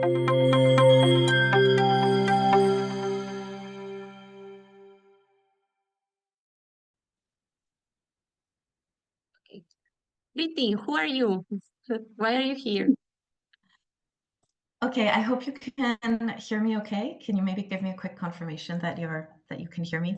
Ritti, who are you? Why are you here? Okay, I hope you can hear me okay. Can you maybe give me a quick confirmation that you can hear me?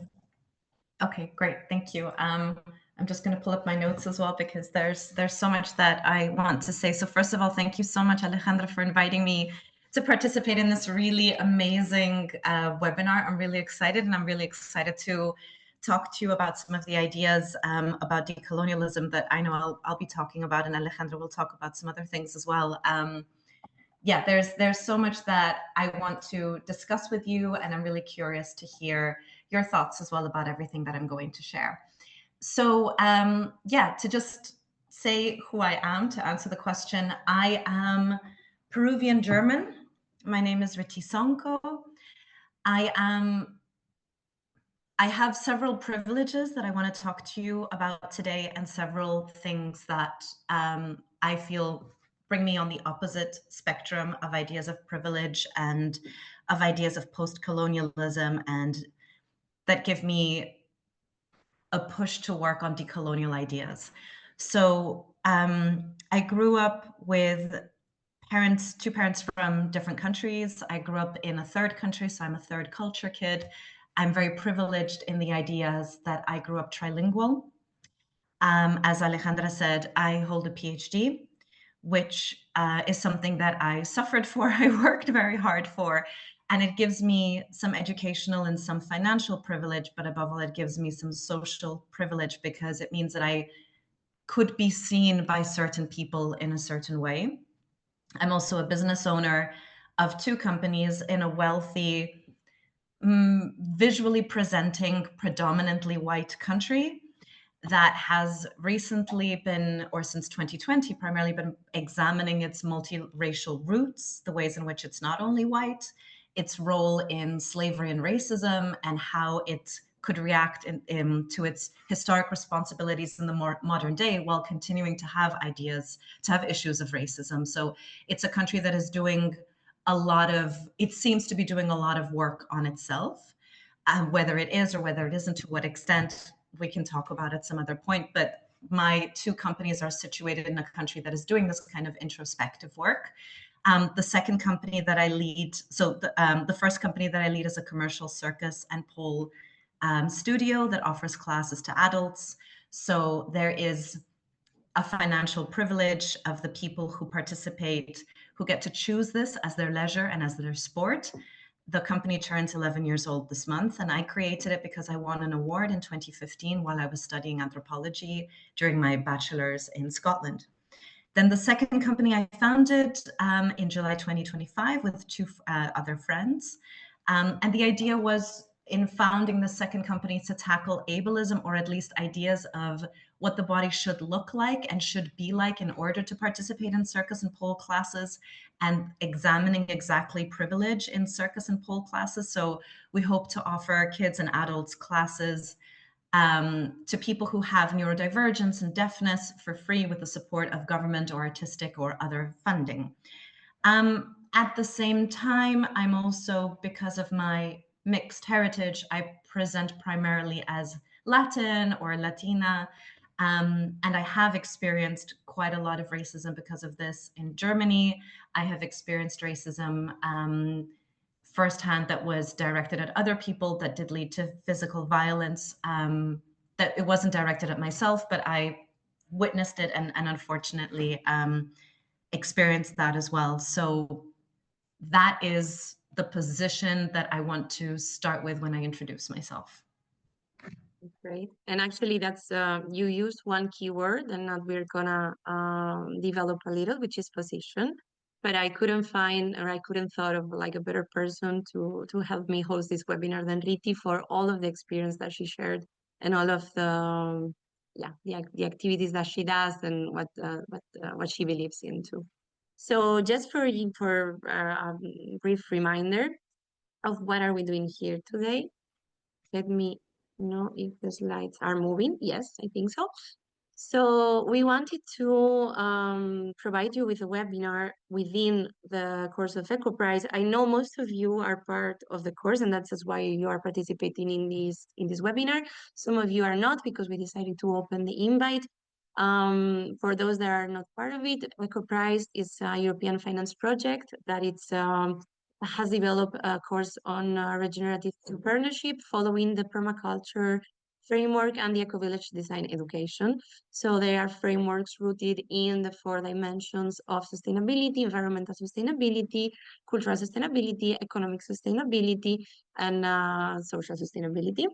Okay, great. Thank you. I'm just going to pull up my notes as well because there's so much that I want to say. So first of all, thank you so much, Alejandra, for inviting me to participate in this really amazing webinar. I'm really excited, and I'm really excited to talk to you about some of the ideas about decolonialism that I know I'll be talking about, and Alejandra will talk about some other things as well. Yeah, there's so much that I want to discuss with you, and I'm really curious to hear your thoughts as well about everything that I'm going to share. So yeah, to just say who I am, to answer the question, I am Peruvian German. My name is Ritti Sonco. I have several privileges that I want to talk to you about today, and several things that I feel bring me on the opposite spectrum of ideas of privilege and of ideas of post-colonialism, and that give me a push to work on decolonial ideas. So I grew up with two parents from different countries. I grew up in a third country, so I'm a third culture kid. I'm very privileged in the ideas that I grew up trilingual. As Alejandra said, I hold a PhD, which is something that I suffered for. I worked very hard for, and it gives me some educational and some financial privilege, but above all, it gives me some social privilege because it means that I could be seen by certain people in a certain way. I'm also a business owner of two companies in a wealthy, visually presenting, predominantly white country that has recently been, or since 2020, primarily been examining its multiracial roots, the ways in which it's not only white, its role in slavery and racism, and how it could react to its historic responsibilities in the more modern day while continuing to have issues of racism. So it's a country that is doing it seems to be doing a lot of work on itself. Whether it is or whether it isn't, to what extent, we can talk about at some other point. But my two companies are situated in a country that is doing this kind of introspective work. The second company that I lead, the first company that I lead is a commercial circus and pole studio that offers classes to adults. So there is a financial privilege of the people who participate, who get to choose this as their leisure and as their sport. The company turns 11 years old this month, and I created it because I won an award in 2015 while I was studying anthropology during my bachelor's in Scotland. Then the second company I founded in July 2025 with two other friends. And the idea was, in founding the second company, to tackle ableism, or at least ideas of what the body should look like and should be like in order to participate in circus and pole classes, and examining exactly privilege in circus and pole classes. So we hope to offer kids and adults classes to people who have neurodivergence and deafness for free with the support of government or artistic or other funding. At the same time, I'm also, because of my mixed heritage, I present primarily as Latin or Latina, and I have experienced quite a lot of racism because of this in Germany. I have experienced racism firsthand that was directed at other people, that did lead to physical violence, that it wasn't directed at myself, but I witnessed it and unfortunately experienced that as well. So that is the position that I want to start with when I introduce myself. Great. And actually, that's you used one keyword, and that we're gonna develop a little, which is position. But I couldn't find, or I couldn't thought of like a better person to help me host this webinar than Ritti, for all of the experience that she shared and all of the the activities that she does and what she believes in too. So just for a brief reminder of what are we doing here today. Let me know if the slides are moving. Yes, I think so. So we wanted to provide you with a webinar within the course of ECOPRISE. I know most of you are part of the course, and that's why you are participating in this webinar. Some of you are not, because we decided to open the invite. For those that are not part of it, ECOPRISE is a European finance project that has developed a course on regenerative entrepreneurship following the permaculture framework and the eco-village design education. So they are frameworks rooted in the 4 dimensions of sustainability: environmental sustainability, cultural sustainability, economic sustainability, and social sustainability.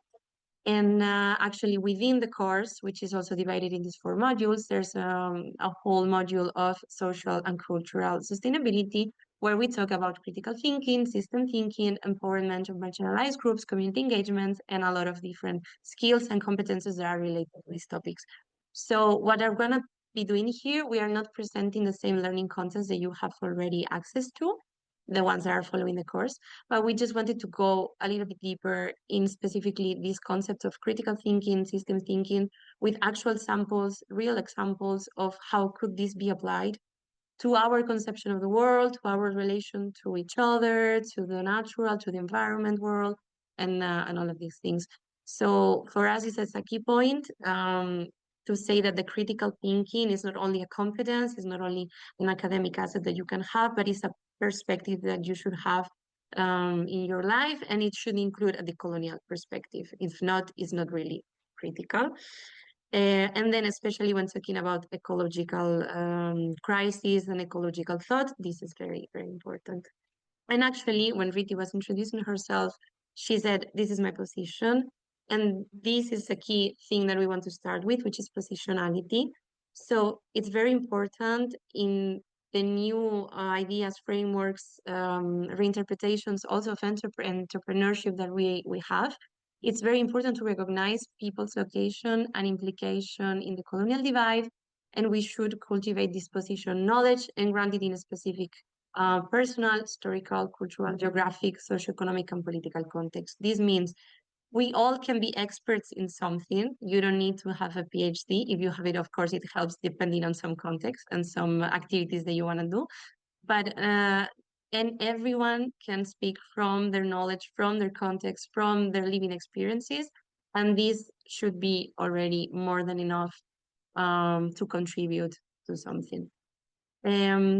And actually within the course, which is also divided in these 4 modules, there's a whole module of social and cultural sustainability, where we talk about critical thinking, system thinking, empowerment of marginalized groups, community engagement, and a lot of different skills and competences that are related to these topics. So what I'm gonna be doing here, we are not presenting the same learning contents that you have already access to, the ones that are following the course, but we just wanted to go a little bit deeper in specifically this concept of critical thinking, system thinking, with actual samples, real examples of how could this be applied to our conception of the world, to our relation to each other, to the natural, to the environment world, and all of these things. So for us, it's a key point to say that the critical thinking is not only a competence, it's not only an academic asset that you can have, but it's a perspective that you should have in your life, and it should include a decolonial perspective. If not, it's not really critical. And then especially when talking about ecological crises and ecological thought, this is very, very important. And actually, when Ritti was introducing herself, she said, this is my position. And this is a key thing that we want to start with, which is positionality. So it's very important in the new ideas, frameworks, reinterpretations also of entrepreneurship that we have. It's very important to recognize people's location and implication in the colonial divide, and we should cultivate this position knowledge and ground it in a specific personal, historical, cultural, geographic, socioeconomic, and political context. This means we all can be experts in something. You don't need to have a PhD. If you have it, of course, it helps depending on some context and some activities that you want to do. But and everyone can speak from their knowledge, from their context, from their living experiences, and this should be already more than enough to contribute to something.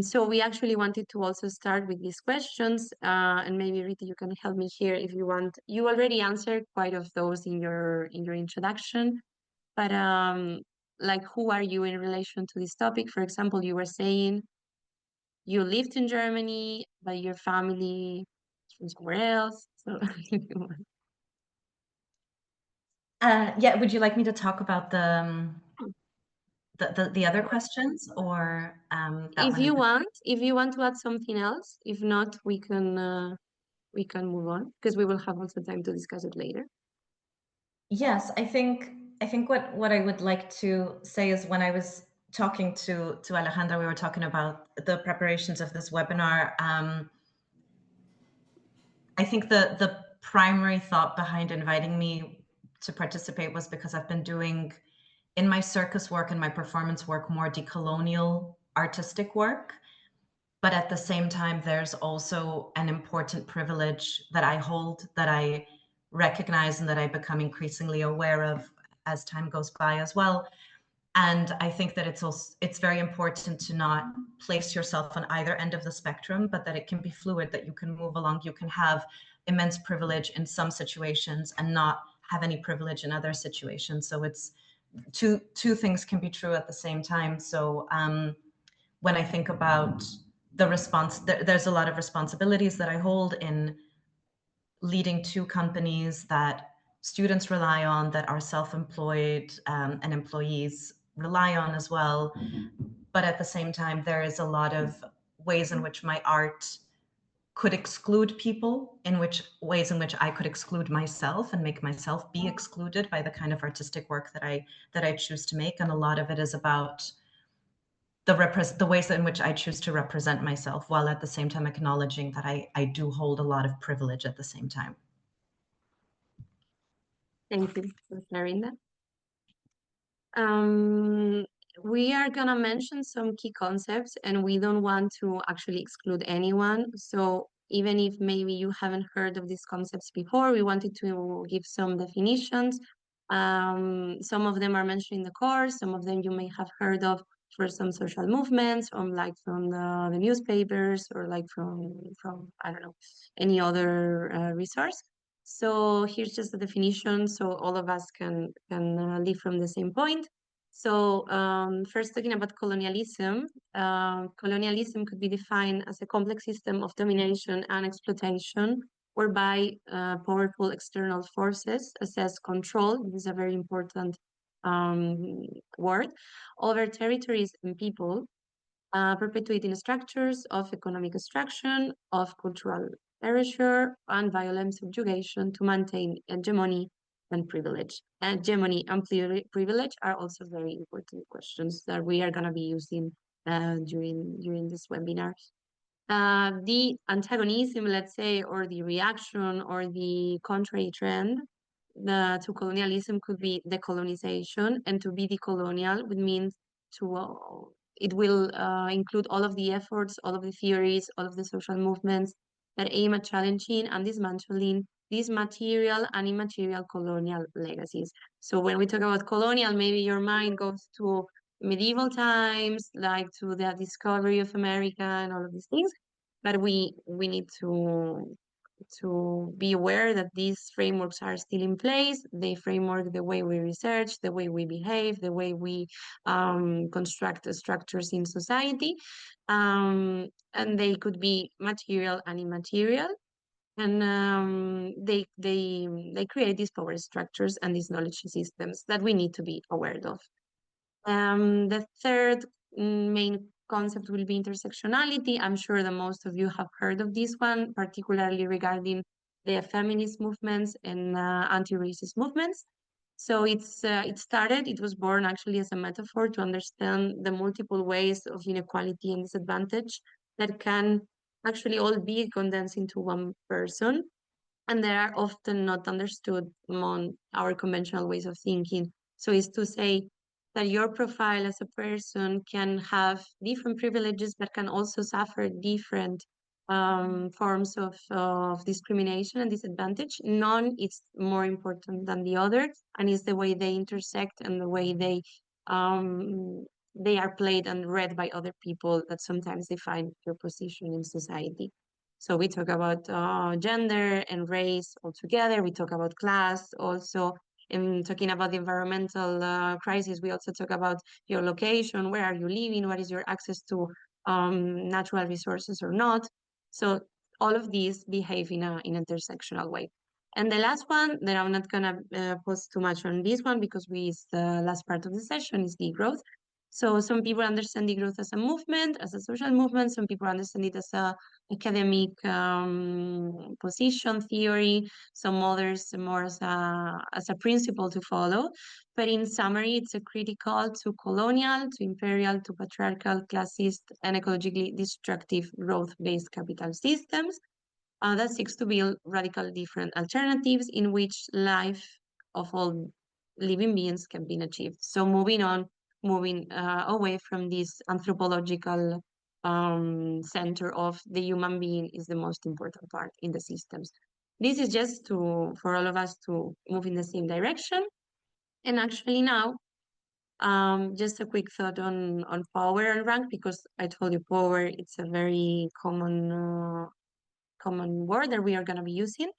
So we actually wanted to also start with these questions, and maybe Ritti, you can help me here if you want. You already answered quite of those in your introduction, but like, who are you in relation to this topic? For example, you were saying you lived in Germany, but your family is from somewhere else. So Yeah, would you like me to talk about the other questions, or that if one in particular? if you want to add something else, if not, we can move on, because we will have also time to discuss it later. Yes, I think what I would like to say is, when I was talking to Alejandra, we were talking about the preparations of this webinar. I think the primary thought behind inviting me to participate was because I've been doing, in my circus work and my performance work, more decolonial artistic work. But at the same time, there's also an important privilege that I hold, that I recognize, and that I become increasingly aware of as time goes by as well. And I think that it's very important to not place yourself on either end of the spectrum, but that it can be fluid, that you can move along. You can have immense privilege in some situations and not have any privilege in other situations. So it's two things can be true at the same time. So when I think about the response, there's a lot of responsibilities that I hold in leading 2 companies that students rely on, that are self-employed and employees rely on as well. But at the same time, there is a lot of ways in which my art could exclude people, in which ways in which I could exclude myself and make myself be excluded by the kind of artistic work that I choose to make. And a lot of it is about the ways in which I choose to represent myself, while at the same time acknowledging that I do hold a lot of privilege at the same time. Thank you for sharing that. Um, we are gonna mention some key concepts, and we don't want to actually exclude anyone. So even if maybe you haven't heard of these concepts before, we wanted to give some definitions. Some of them are mentioned in the course, some of them you may have heard of for some social movements, like from the newspapers, or like from I don't know, any other resource. So here's just the definition, so all of us can live from the same point. So first, talking about colonialism, colonialism could be defined as a complex system of domination and exploitation, whereby powerful external forces assess control. This is a very important word over territories and people, perpetuating structures of economic extraction, of cultural erasure, and violent subjugation to maintain hegemony and privilege. Hegemony and privilege are also very important questions that we are going to be using during this webinar. The antagonism, let's say, or the reaction or the contrary trend to colonialism could be decolonization, and to be decolonial would mean to it will include all of the efforts, all of the theories, all of the social movements that aim at challenging and dismantling these material and immaterial colonial legacies. So when we talk about colonial, maybe your mind goes to medieval times, like to the discovery of America and all of these things. But we need to be aware that these frameworks are still in place. They framework the way we research, the way we behave, the way we construct the structures in society. And they could be material and immaterial. And they create these power structures and these knowledge systems that we need to be aware of. The third main concept will be intersectionality. I'm sure that most of you have heard of this one, particularly regarding the feminist movements and anti-racist movements. So it was born actually as a metaphor to understand the multiple ways of inequality and disadvantage that can actually all be condensed into one person, and they are often not understood among our conventional ways of thinking. So it's to say that your profile as a person can have different privileges, but can also suffer different forms of discrimination and disadvantage. None is more important than the other, and it's the way they intersect and the way they are played and read by other people that sometimes define your position in society. So we talk about gender and race all together. We talk about class also. In talking about the environmental crisis, we also talk about your location, where are you living, what is your access to natural resources or not. So all of these behave in an intersectional way. And the last one that I'm not gonna post too much on this one because it's the last part of the session is degrowth. So some people understand degrowth as a movement, as a social movement. Some people understand it as a academic position theory, some others more as a principle to follow. But in summary, it's a critical to colonial, to imperial, to patriarchal, classist, and ecologically destructive growth-based capital systems that seeks to build radical different alternatives in which life of all living beings can be achieved. So moving away from this anthropological center of the human being is the most important part in the systems. This is just for all of us to move in the same direction. And actually now, just a quick thought on power and rank, because I told you power, it's a very common word that we are going to be using.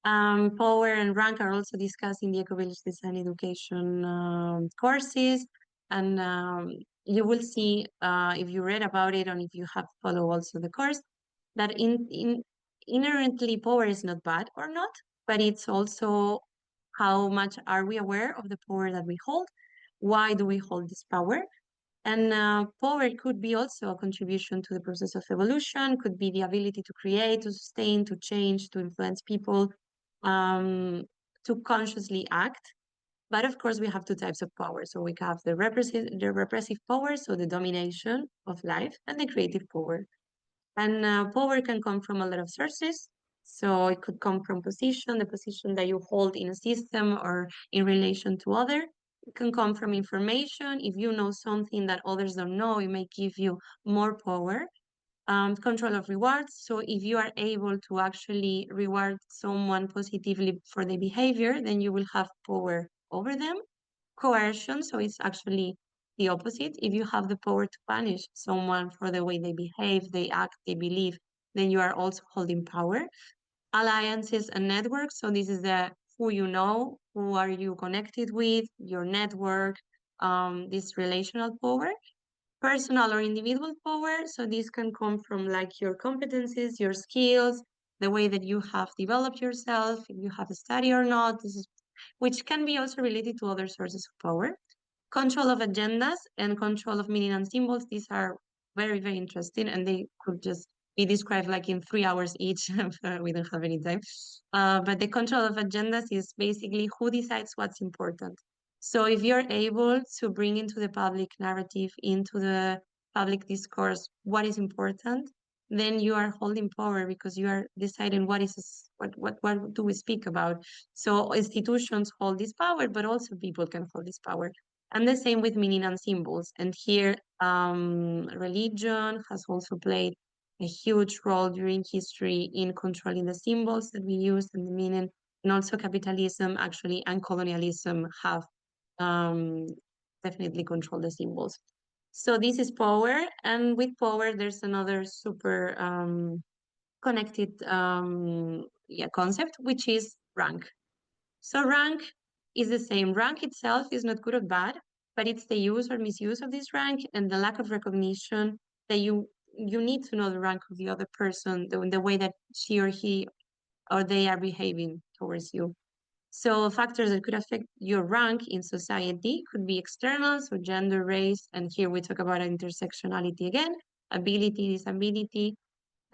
Power and rank are also discussed in the eco-village design education courses, and you will see if you read about it and if you have followed also the course that inherently power is not bad or not, but it's also how much are we aware of the power that we hold, why do we hold this power, and power could be also a contribution to the process of evolution, could be the ability to create, to sustain, to change, to influence people, to consciously act. But of course, we have two types of power. So we have the repressive power, so the domination of life, and the creative power. And power can come from a lot of sources. So it could come from position, the position that you hold in a system or in relation to other. can come from information. If you know something that others don't know, it may give you more power. Control of rewards. So if you are able to actually reward someone positively for their behavior, then you will have power over them. Coercion, so it's actually the opposite. If you have the power to punish someone for the way they behave, they act, they believe, then you are also holding power. Alliances and networks. So this is the who you know, who are you connected with, your network, this relational power. Personal or individual power. So this can come from like your competencies, your skills, the way that you have developed yourself, if you have a study or not. This is which can be also related to other sources of power. Control of agendas and control of meaning and symbols. These are very, very interesting, and they could just be described like in 3 hours each. We don't have any time. But the control of agendas is basically who decides what's important. So if you're able to bring into the public narrative, into the public discourse, what is important, then you are holding power because you are deciding what do we speak about. So institutions hold this power, but also people can hold this power. And the same with meaning and symbols. And here, religion has also played a huge role during history in controlling the symbols that we use and the meaning. And also capitalism, actually, and colonialism have um, definitely controlled the symbols. So this is power. And with power, there's another super connected yeah, concept, which is rank. So rank is the same. Rank itself is not good or bad, but it's the use or misuse of this rank and the lack of recognition that you need to know the rank of the other person, the way that she or he or they are behaving towards you. So factors that could affect your rank in society could be external, so gender, race, and here we talk about intersectionality again, ability, disability,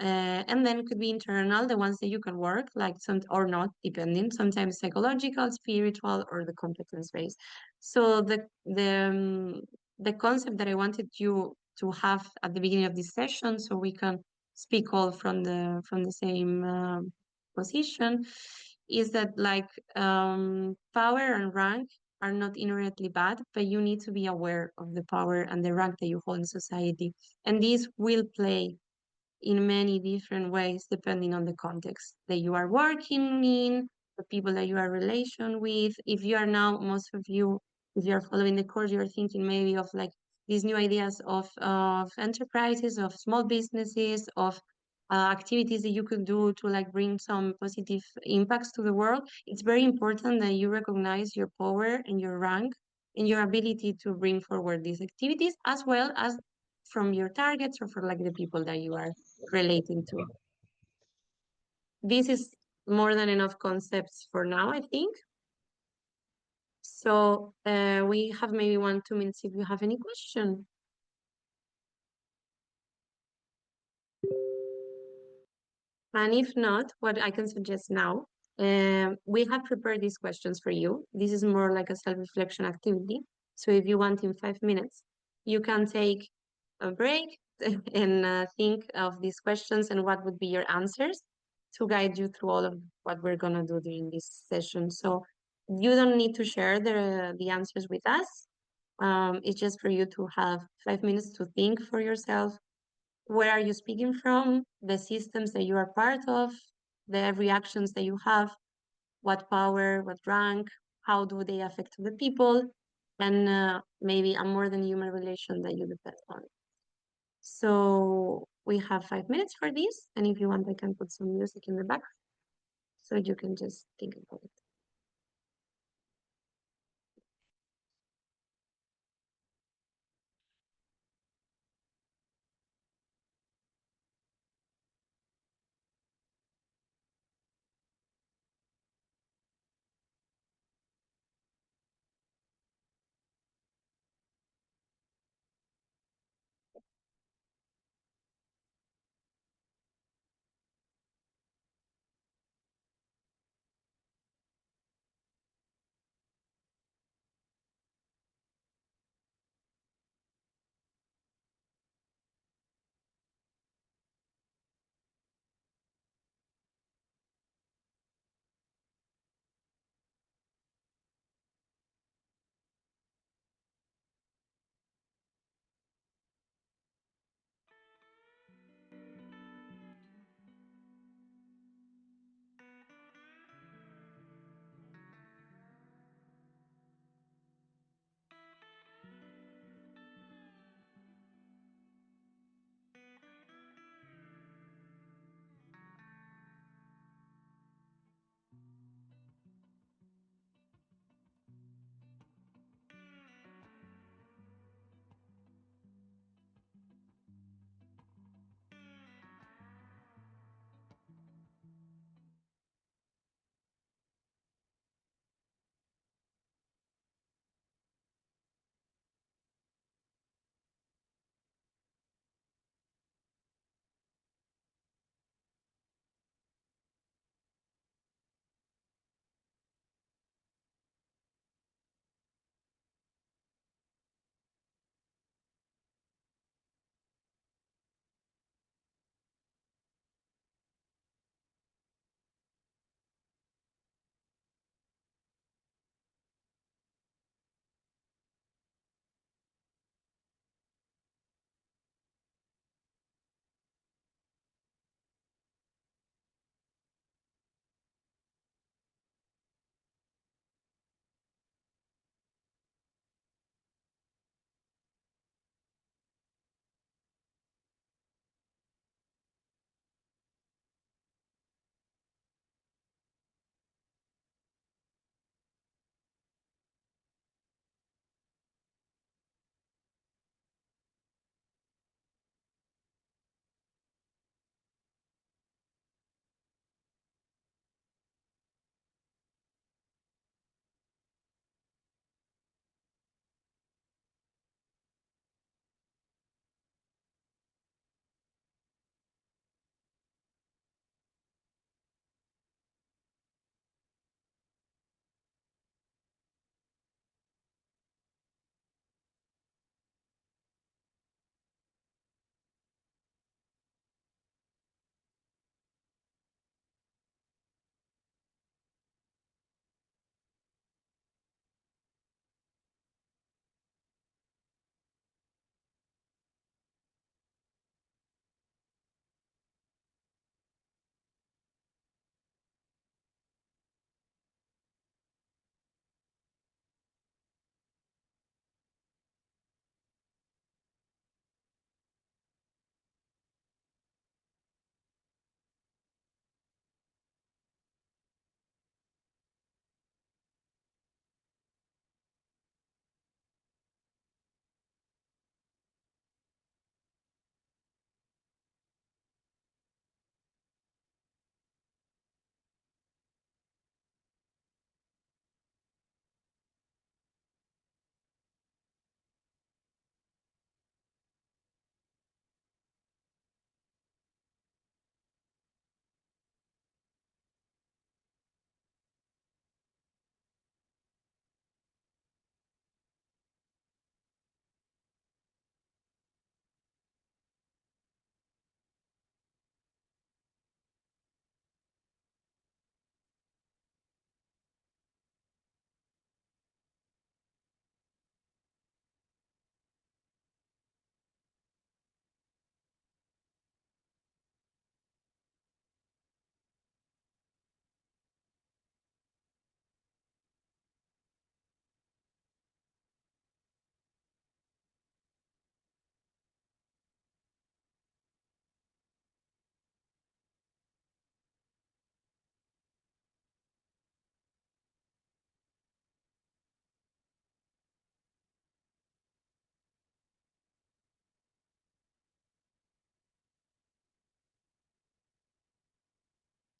and then could be internal, the ones that you can work, like some or not, depending, sometimes psychological, spiritual, or the competence based. So the concept that I wanted you to have at the beginning of this session, so we can speak all from the same position, is that like power and rank are not inherently bad, but you need to be aware of the power and the rank that you hold in society, and these will play in many different ways depending on the context that you are working in, the people that you are relation with. If you are now, most of you, if you are following the course, you're thinking maybe of like these new ideas of enterprises, of small businesses, of activities that you could do to like bring some positive impacts to the world. It's very important that you recognize your power and your rank and your ability to bring forward these activities, as well as from your targets or for like the people that you are relating to. This is more than enough concepts for now, I think. So we have maybe 1-2 minutes if you have any question. And if not, what I can suggest now, we have prepared these questions for you. This is more like a self-reflection activity. So if you want in 5 minutes, you can take a break and think of these questions and what would be your answers to guide you through all of what we're gonna do during this session. So you don't need to share the answers with us. It's just for you to have 5 minutes to think for yourself. Where are you speaking from? The systems that you are part of, the reactions that you have, what power, what rank, how do they affect the people, and maybe a more than human relation that you depend on. So we have 5 minutes for this, and if you want, I can put some music in the back so you can just think about it.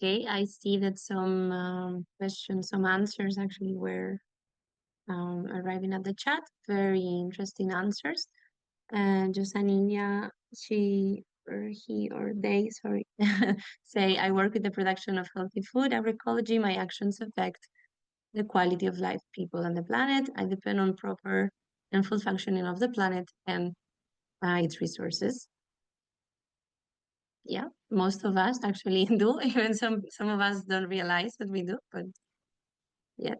Okay, I see that some questions, some answers actually were arriving at the chat. Very interesting answers. And Josanina, she or he or they, sorry, say, I work with the production of healthy food, agroecology. My actions affect the quality of life, people, and the planet. I depend on proper and full functioning of the planet and its resources. Yeah, most of us actually do. Even some of us don't realize that we do, but yes.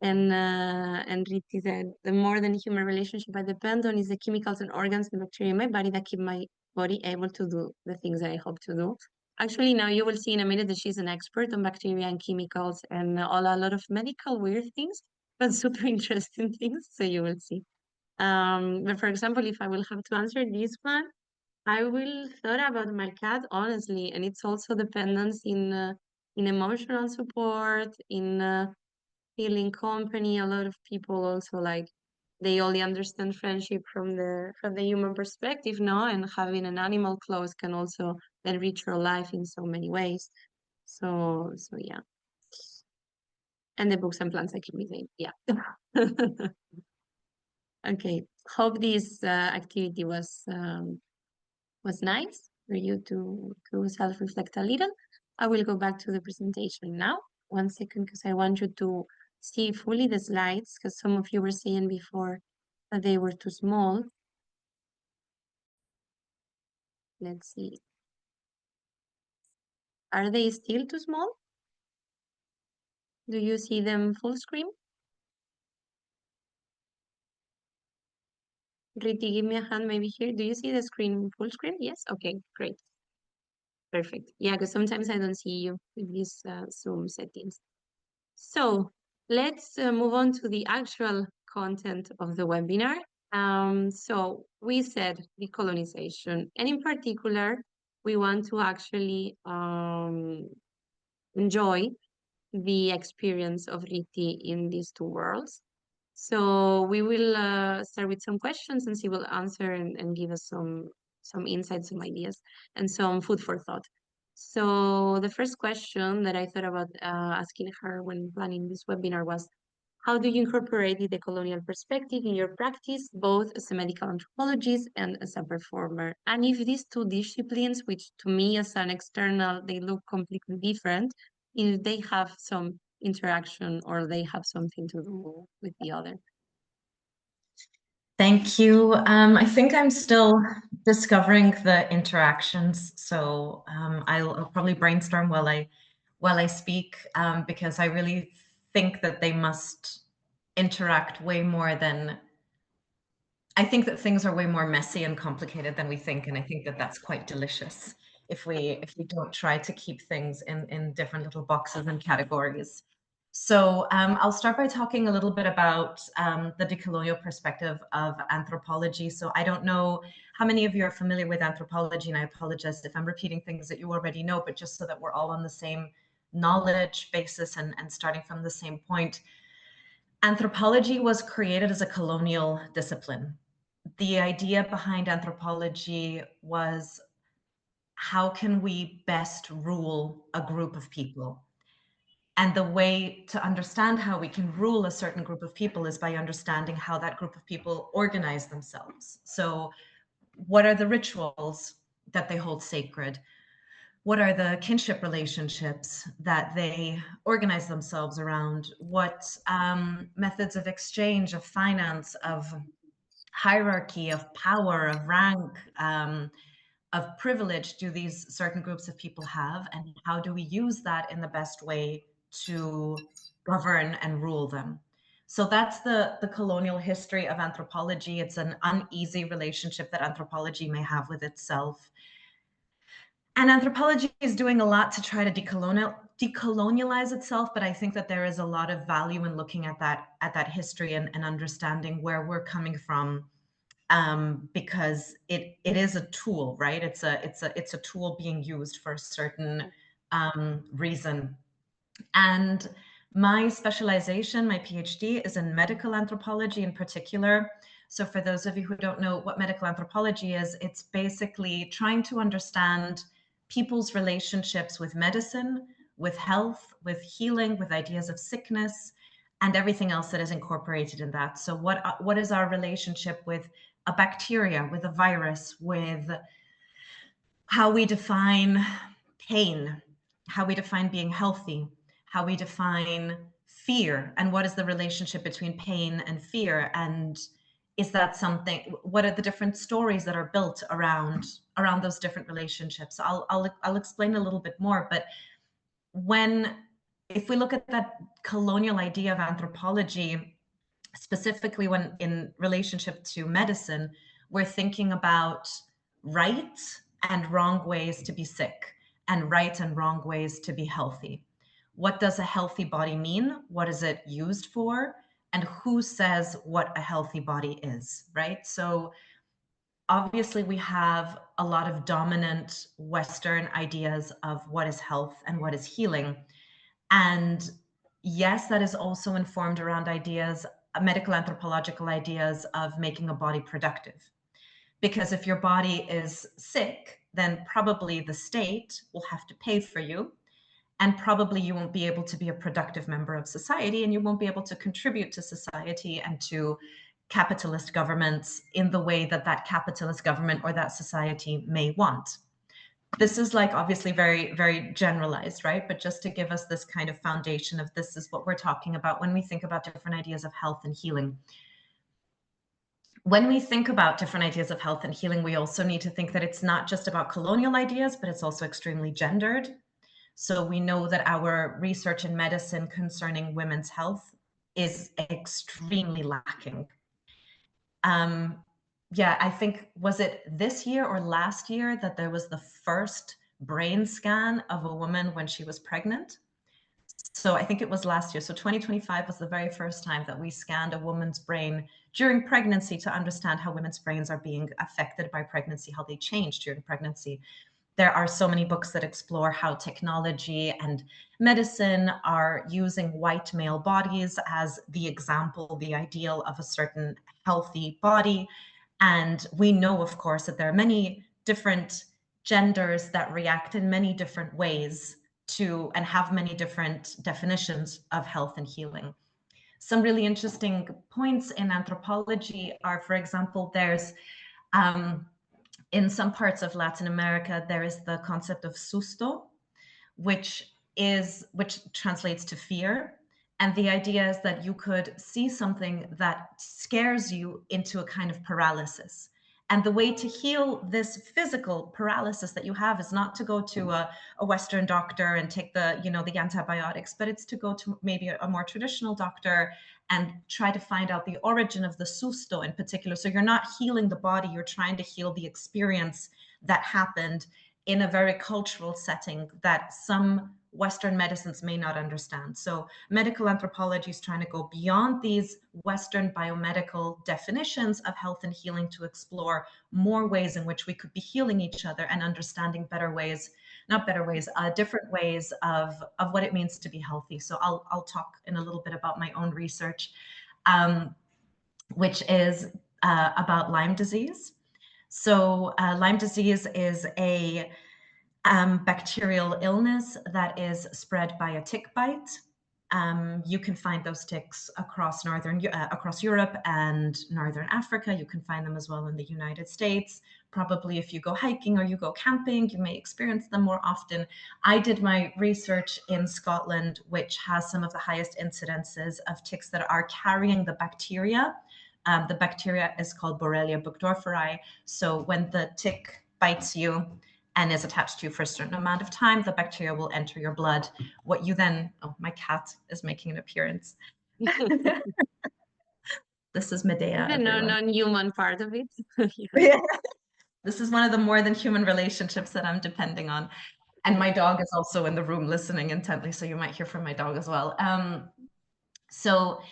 And Ritti said, the more than human relationship I depend on is the chemicals and organs and bacteria in my body that keep my body able to do the things that I hope to do. Actually, now you will see in a minute that she's an expert on bacteria and chemicals and a lot of medical weird things, but super interesting things. So you will see. But for example, if I will have to answer this one, I will thought about my cat honestly, and it's also dependence in emotional support, in feeling company. A lot of people also like they only understand friendship from the human perspective, no? And having an animal close can also enrich your life in so many ways. So yeah. And the books and plants I keep missing. Yeah. Okay. Hope this activity was nice for you to self-reflect a little. I will go back to the presentation now. 1 second, because I want you to see fully the slides, because some of you were saying before that they were too small. Let's see. Are they still too small? Do you see them full screen? Ritti, give me a hand maybe here. Do you see the screen full screen? Yes? Okay, great. Perfect. Yeah, because sometimes I don't see you with these Zoom settings. So let's move on to the actual content of the webinar. So we said decolonization, and in particular, we want to actually enjoy the experience of Ritti in these two worlds. So we will start with some questions and she will answer and give us some insights, some ideas, and some food for thought. So the first question that I thought about asking her when planning this webinar was, how do you incorporate the decolonial perspective in your practice, both as a medical anthropologist and as a performer? And if these two disciplines, which to me as an external, they look completely different, if they have some interaction or they have something to do with the other. Thank you. I think I'm still discovering the interactions, so I'll probably brainstorm while I speak, because I really think that they must interact way more than. I think that things are way more messy and complicated than we think, and I think that that's quite delicious if we don't try to keep things in different little boxes and categories. So I'll start by talking a little bit about the decolonial perspective of anthropology. So I don't know how many of you are familiar with anthropology, and I apologize if I'm repeating things that you already know, but just so that we're all on the same knowledge basis and starting from the same point. Anthropology was created as a colonial discipline. The idea behind anthropology was, how can we best rule a group of people? And the way to understand how we can rule a certain group of people is by understanding how that group of people organize themselves. So what are the rituals that they hold sacred? What are the kinship relationships that they organize themselves around? What methods of exchange, of finance, of hierarchy, of power, of rank, of privilege do these certain groups of people have, and how do we use that in the best way to govern and rule them? So that's the colonial history of anthropology. It's an uneasy relationship that anthropology may have with itself. And anthropology is doing a lot to try to decolonialize itself, but I think that there is a lot of value in looking at that history and understanding where we're coming from, because it is a tool, right? It's a tool being used for a certain reason. And my specialization, my PhD, is in medical anthropology in particular. So for those of you who don't know what medical anthropology is, it's basically trying to understand people's relationships with medicine, with health, with healing, with ideas of sickness, and everything else that is incorporated in that. So what is our relationship with a bacteria, with a virus, with how we define pain, how we define being healthy, how we define fear, and what is the relationship between pain and fear, and is that something, what are the different stories that are built around those different relationships? I'll explain a little bit more, but if we look at that colonial idea of anthropology, specifically when in relationship to medicine, we're thinking about right and wrong ways to be sick and right and wrong ways to be healthy. What does a healthy body mean? What is it used for? And who says what a healthy body is, right? So obviously we have a lot of dominant Western ideas of what is health and what is healing. And yes, that is also informed around ideas, medical anthropological ideas of making a body productive. Because if your body is sick, then probably the state will have to pay for you. And probably you won't be able to be a productive member of society, and you won't be able to contribute to society and to capitalist governments in the way that that capitalist government or that society may want. This is like obviously very, very generalized, right? But just to give us this kind of foundation of this is what we're talking about when we think about different ideas of health and healing. When we think about different ideas of health and healing, we also need to think that it's not just about colonial ideas, but it's also extremely gendered. So we know that our research in medicine concerning women's health is extremely lacking. Yeah, I think, was it this year or last year that there was the first brain scan of a woman when she was pregnant? So I think it was last year. So 2025 was the very first time that we scanned a woman's brain during pregnancy to understand how women's brains are being affected by pregnancy, how they change during pregnancy. There are so many books that explore how technology and medicine are using white male bodies as the example, the ideal of a certain healthy body. And we know, of course, that there are many different genders that react in many different ways to and have many different definitions of health and healing. Some really interesting points in anthropology are, for example, there's in some parts of Latin America, there is the concept of susto, which translates to fear. And the idea is that you could see something that scares you into a kind of paralysis. And the way to heal this physical paralysis that you have is not to go to a Western doctor and take the antibiotics, but it's to go to maybe a more traditional doctor and try to find out the origin of the susto in particular. So you're not healing the body, you're trying to heal the experience that happened in a very cultural setting that some Western medicines may not understand. So medical anthropology is trying to go beyond these Western biomedical definitions of health and healing to explore more ways in which we could be healing each other and understanding different ways of what it means to be healthy. So I'll talk in a little bit about my own research, which is about Lyme disease. So Lyme disease is a bacterial illness that is spread by a tick bite. You can find those ticks across Europe and Northern Africa. You can find them as well in the United States. Probably if you go hiking or you go camping, you may experience them more often. I did my research in Scotland, which has some of the highest incidences of ticks that are carrying the bacteria. The bacteria is called Borrelia burgdorferi. So when the tick bites you and is attached to you for a certain amount of time, the bacteria will enter your blood. What you then, oh, my cat is making an appearance. This is Medea. The non-human part of it. Yeah. This is one of the more than human relationships that I'm depending on. And my dog is also in the room listening intently, so you might hear from my dog as well. So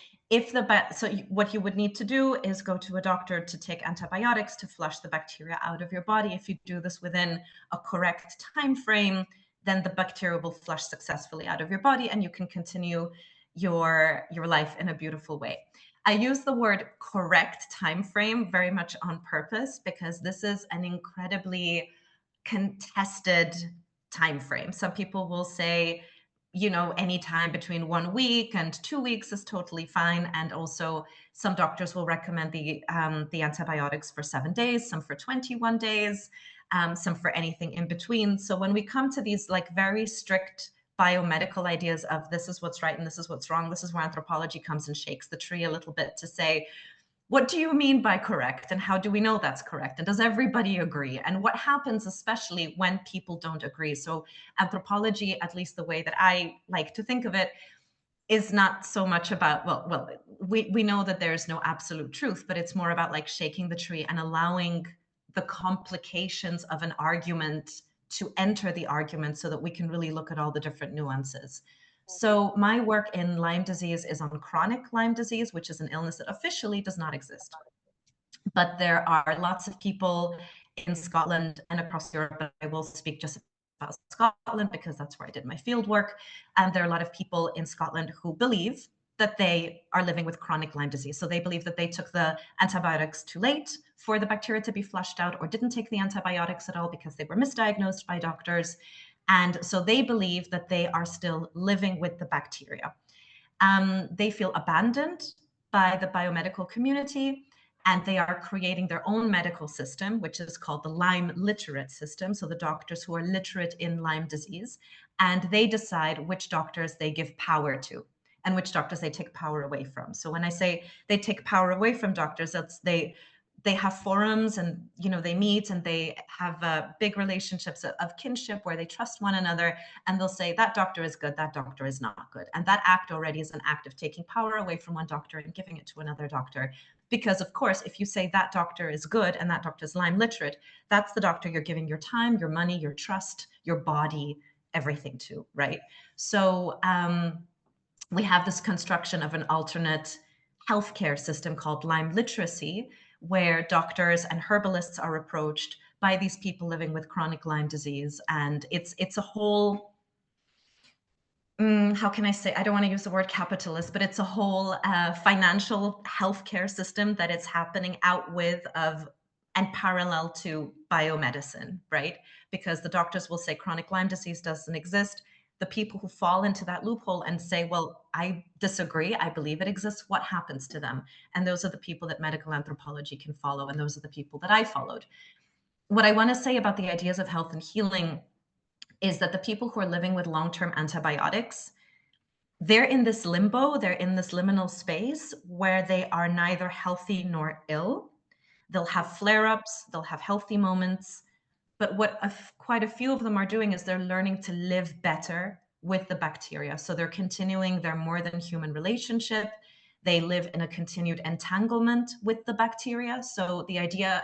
what you would need to do is go to a doctor to take antibiotics to flush the bacteria out of your body. If you do this within a correct time frame, then the bacteria will flush successfully out of your body and you can continue your life in a beautiful way. I use the word correct time frame very much on purpose because this is an incredibly contested time frame. Some people will say you know, any time between 1 week and 2 weeks is totally fine. And also some doctors will recommend the antibiotics for 7 days, some for 21 days, some for anything in between. So when we come to these like very strict biomedical ideas of this is what's right and this is what's wrong, this is where anthropology comes and shakes the tree a little bit to say, what do you mean by correct? And how do we know that's correct? And does everybody agree? And what happens, especially when people don't agree? So anthropology, at least the way that I like to think of it, is not so much about, we know that there's no absolute truth, but it's more about like shaking the tree and allowing the complications of an argument to enter the argument so that we can really look at all the different nuances. So my work in Lyme disease is on chronic Lyme disease, which is an illness that officially does not exist. But there are lots of people in Scotland and across Europe, but I will speak just about Scotland because that's where I did my field work. And there are a lot of people in Scotland who believe that they are living with chronic Lyme disease. So they believe that they took the antibiotics too late for the bacteria to be flushed out, or didn't take the antibiotics at all because they were misdiagnosed by doctors. And so they believe that they are still living with the bacteria. They feel abandoned by the biomedical community, and they are creating their own medical system, which is called the Lyme literate system. So the doctors who are literate in Lyme disease, and they decide which doctors they give power to and which doctors they take power away from. So when I say they take power away from doctors, that's they have forums, and you know, they meet and they have big relationships of kinship where they trust one another, and they'll say that doctor is good, that doctor is not good. And that act already is an act of taking power away from one doctor and giving it to another doctor. Because of course, if you say that doctor is good and that doctor is Lyme literate, that's the doctor you're giving your time, your money, your trust, your body, everything to, right? So we have this construction of an alternate healthcare system called Lyme literacy, where doctors and herbalists are approached by these people living with chronic Lyme disease. And it's a whole, how can I say, I don't want to use the word capitalist, but it's a whole financial healthcare system that is happening out with of and parallel to biomedicine, right? Because the doctors will say chronic Lyme disease doesn't exist. The people who fall into that loophole and say, well, I disagree, I believe it exists, what happens to them? And those are the people that medical anthropology can follow, and those are the people that I followed. What I want to say about the ideas of health and healing is that the people who are living with long-term antibiotics, they're in this limbo, they're in this liminal space where they are neither healthy nor ill. They'll have flare-ups, they'll have healthy moments, but what quite a few of them are doing is they're learning to live better with the bacteria. So they're continuing their more than human relationship. They live in a continued entanglement with the bacteria. So the idea,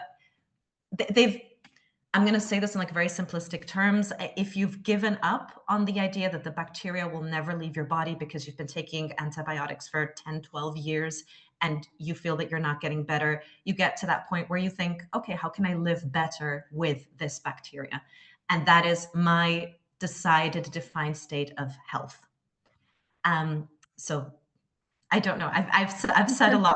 I'm going to say this in like very simplistic terms. If you've given up on the idea that the bacteria will never leave your body because you've been taking antibiotics for 10, 12 years, and you feel that you're not getting better, you get to that point where you think, okay, how can I live better with this bacteria? And that is my decided, defined state of health. So I don't know. I've said a lot,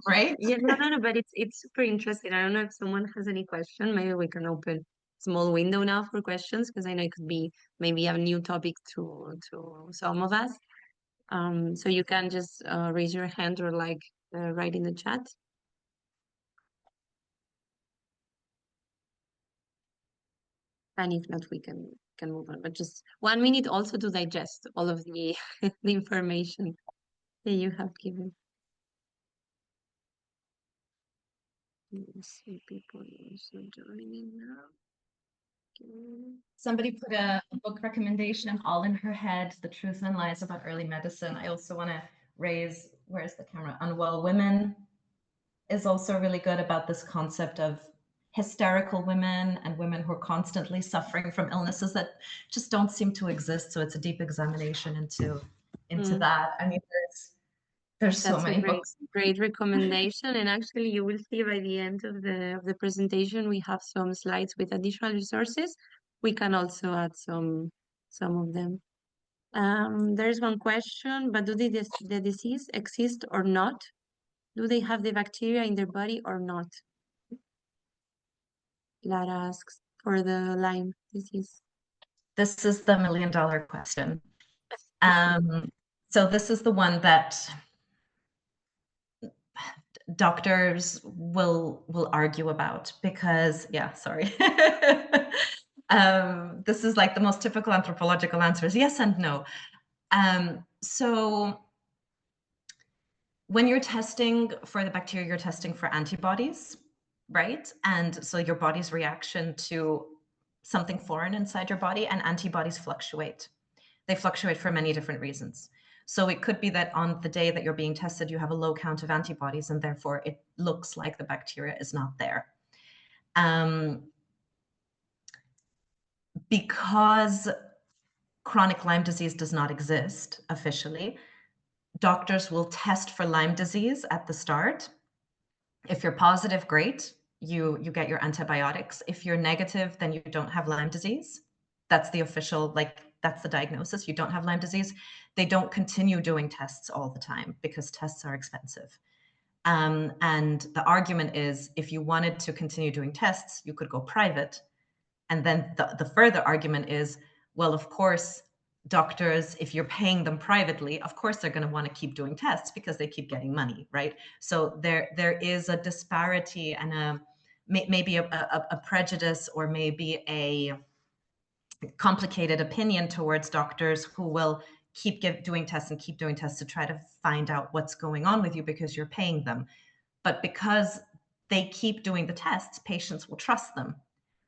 right? Yeah, no, but it's super interesting. I don't know if someone has any question. Maybe we can open small window now for questions, because I know it could be maybe a new topic to some of us. So you can just raise your hand or like write in the chat. And if not, we can move on. But just 1 minute also to digest all of the the information that you have given. Let's see, people also joining now. Somebody put a book recommendation all in her head, The Truth and Lies About Early Medicine. I also want to raise, where's the camera? Unwell Women is also really good about this concept of hysterical women and women who are constantly suffering from illnesses that just don't seem to exist. So it's a deep examination into that. I mean, there's so many books. Great recommendation. And actually, you will see by the end of the presentation, we have some slides with additional resources. We can also add some of them. There's one question, but do the disease exist or not? Do they have the bacteria in their body or not? Lara asks for the Lyme disease. This is the $1 million question. So this is the one that doctors will argue about because, yeah, sorry. This is like the most typical anthropological answers, yes and no. So when you're testing for the bacteria, you're testing for antibodies, right? And so your body's reaction to something foreign inside your body, and antibodies fluctuate. They fluctuate for many different reasons. So it could be that on the day that you're being tested, you have a low count of antibodies, and therefore it looks like the bacteria is not there. Because chronic Lyme disease does not exist officially, doctors will test for Lyme disease at the start. If you're positive, great, you get your antibiotics. If you're negative, then you don't have Lyme disease. That's the official, like, that's the diagnosis. You don't have Lyme disease. They don't continue doing tests all the time because tests are expensive. And the argument is, if you wanted to continue doing tests, you could go private. And then the further argument is, well, of course, doctors, if you're paying them privately, of course they're going to want to keep doing tests because they keep getting money, right? So there is a disparity and maybe a prejudice, or maybe a complicated opinion towards doctors who will keep doing tests and keep doing tests to try to find out what's going on with you because you're paying them. But because they keep doing the tests, patients will trust them.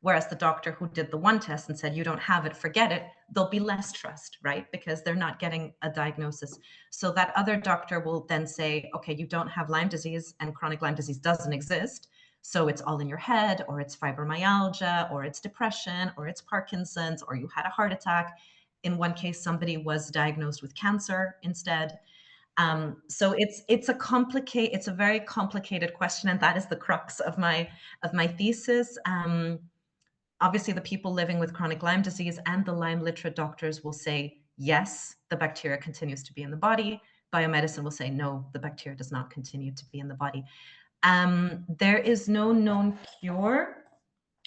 Whereas the doctor who did the one test and said, you don't have it, forget it, there'll be less trust, right? Because they're not getting a diagnosis. So that other doctor will then say, okay, you don't have Lyme disease, and chronic Lyme disease doesn't exist. So it's all in your head, or it's fibromyalgia, or it's depression, or it's Parkinson's, or you had a heart attack. In one case, somebody was diagnosed with cancer instead. So it's a very complicated question, and that is the crux of my thesis. Obviously, the people living with chronic Lyme disease and the Lyme literate doctors will say, yes, the bacteria continues to be in the body. Biomedicine will say, no, the bacteria does not continue to be in the body. There is no known cure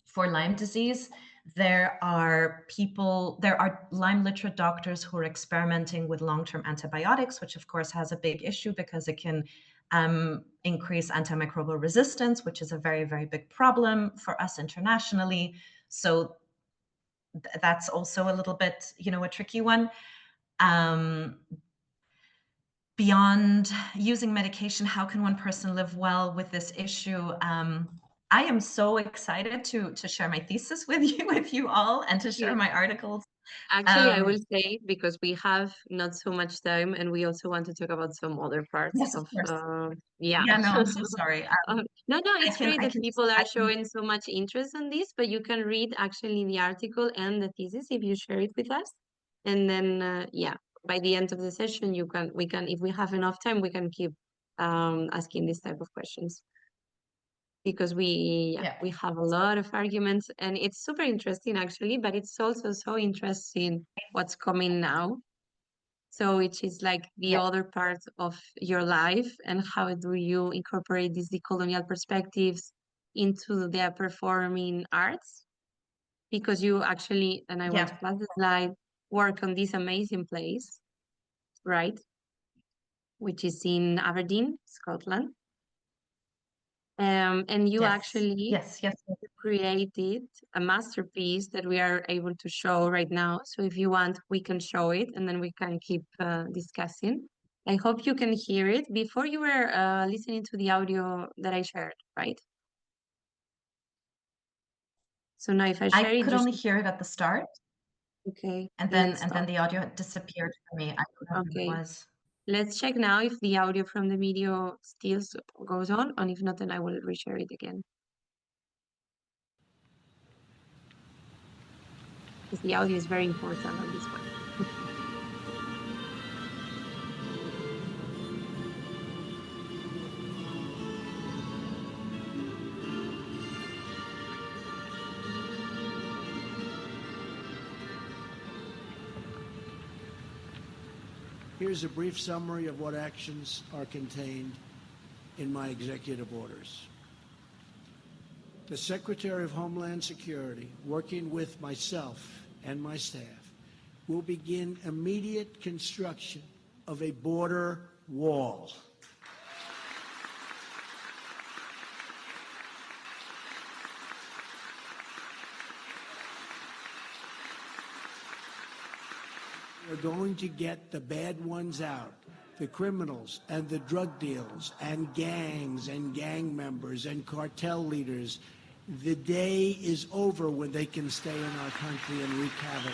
for Lyme disease. There are Lyme literate doctors who are experimenting with long-term antibiotics, which of course has a big issue because it can increase antimicrobial resistance, which is a very, very big problem for us internationally. So that's also a little bit, a tricky one. Beyond using medication, how can one person live well with this issue? I am so excited to share my thesis with you all, and to share my articles. Actually, I will say, because we have not so much time, and we also want to talk about some other parts Yes, of course. Yeah. Yeah, no, I'm so sorry. No, it's great that people are showing so much interest in this, but you can read actually the article and the thesis if you share it with us. And then, yeah, by the end of the session, we can, if we have enough time, we can keep asking this type of questions. Because we have a lot of arguments, and it's super interesting actually, but it's also so interesting what's coming now. So which is like the other part of your life, and how do you incorporate these decolonial perspectives into the performing arts? Because you actually, and I want to pass the slide, work on this amazing place, right? Which is in Aberdeen, Scotland. And you actually created a masterpiece that we are able to show right now. So if you want, we can show it, and then we can keep discussing. I hope you can hear it. Before, you were listening to the audio that I shared, right? So now if I share it, I could only hear it at the start. Okay. And then the audio disappeared for me. I don't know what it was. Let's check now if the audio from the video still goes on, and if not, then I will reshare it again. Because the audio is very important on this one. Here's a brief summary of what actions are contained in my executive orders. The Secretary of Homeland Security, working with myself and my staff, will begin immediate construction of a border wall. We're going to get the bad ones out, the criminals and the drug dealers and gangs and gang members and cartel leaders. The day is over when they can stay in our country and wreak havoc.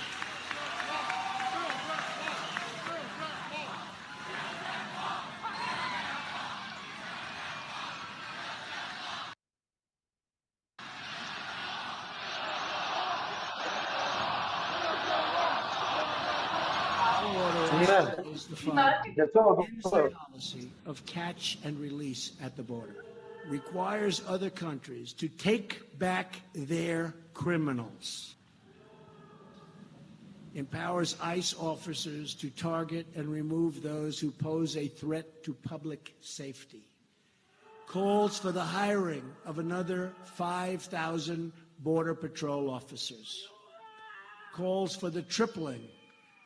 Is the following. Policy of catch and release at the border requires other countries to take back their criminals, empowers ICE officers to target and remove those who pose a threat to public safety, calls for the hiring of another 5,000 Border Patrol officers, calls for the tripling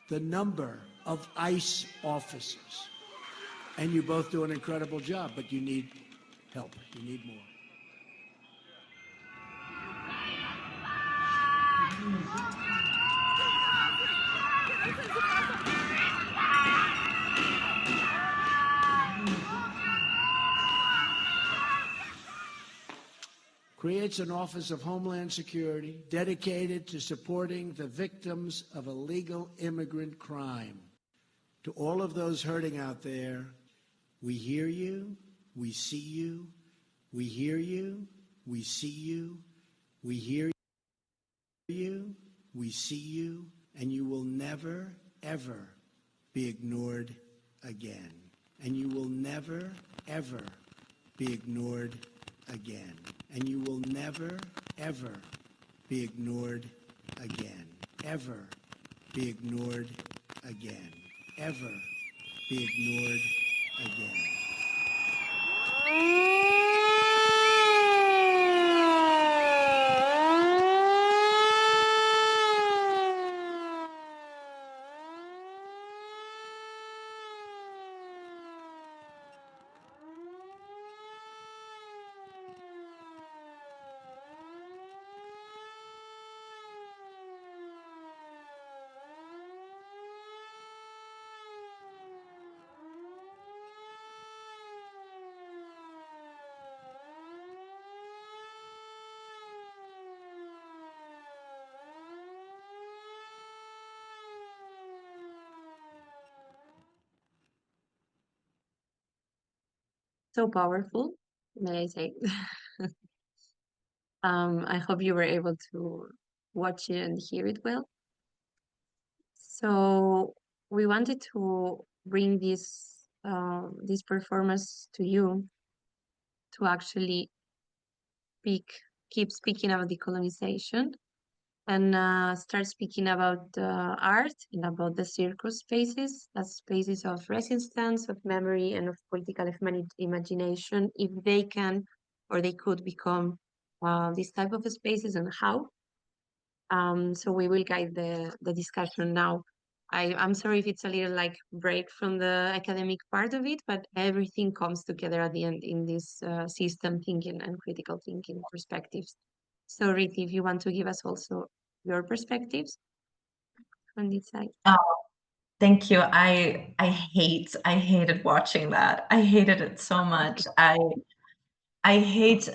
the number of ICE officers. And you both do an incredible job, but you need help. You need more. Creates an Office of Homeland Security dedicated to supporting the victims of illegal immigrant crime. To all of those hurting out there, we hear you, we see you, we hear you, we see you, we hear you, we see you, and you will never, ever be ignored again. And you will never, ever be ignored again. And you will never, ever be ignored again. Ever be ignored again. Ever be ignored again. So powerful, may I say. I hope you were able to watch it and hear it well. So we wanted to bring this performance to you to actually keep speaking about decolonization and start speaking about art and about the circus spaces, as spaces of resistance, of memory, and of political imagination, if they can or they could become these type of spaces, and how. So we will guide the discussion now. I'm sorry if it's a little like break from the academic part of it, but everything comes together at the end in this system thinking and critical thinking perspectives. So Ritti, if you want to give us also your perspectives on this side. Oh, thank you. I hated watching that. I hated it so much. I hated,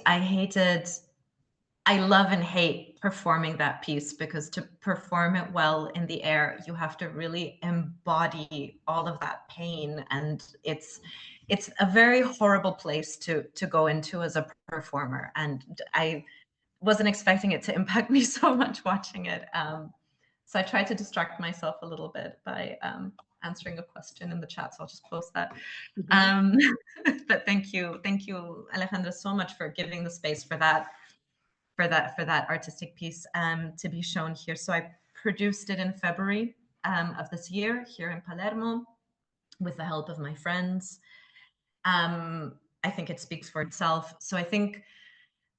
I love and hate performing that piece, because to perform it well in the air, you have to really embody all of that pain. And it's a very horrible place to go into as a performer. And I wasn't expecting it to impact me so much watching it. So I tried to distract myself a little bit by answering a question in the chat. So I'll just post that. But thank you, Alejandra, so much for giving the space for that artistic piece to be shown here. So I produced it in February of this year here in Palermo with the help of my friends. I think it speaks for itself. So I think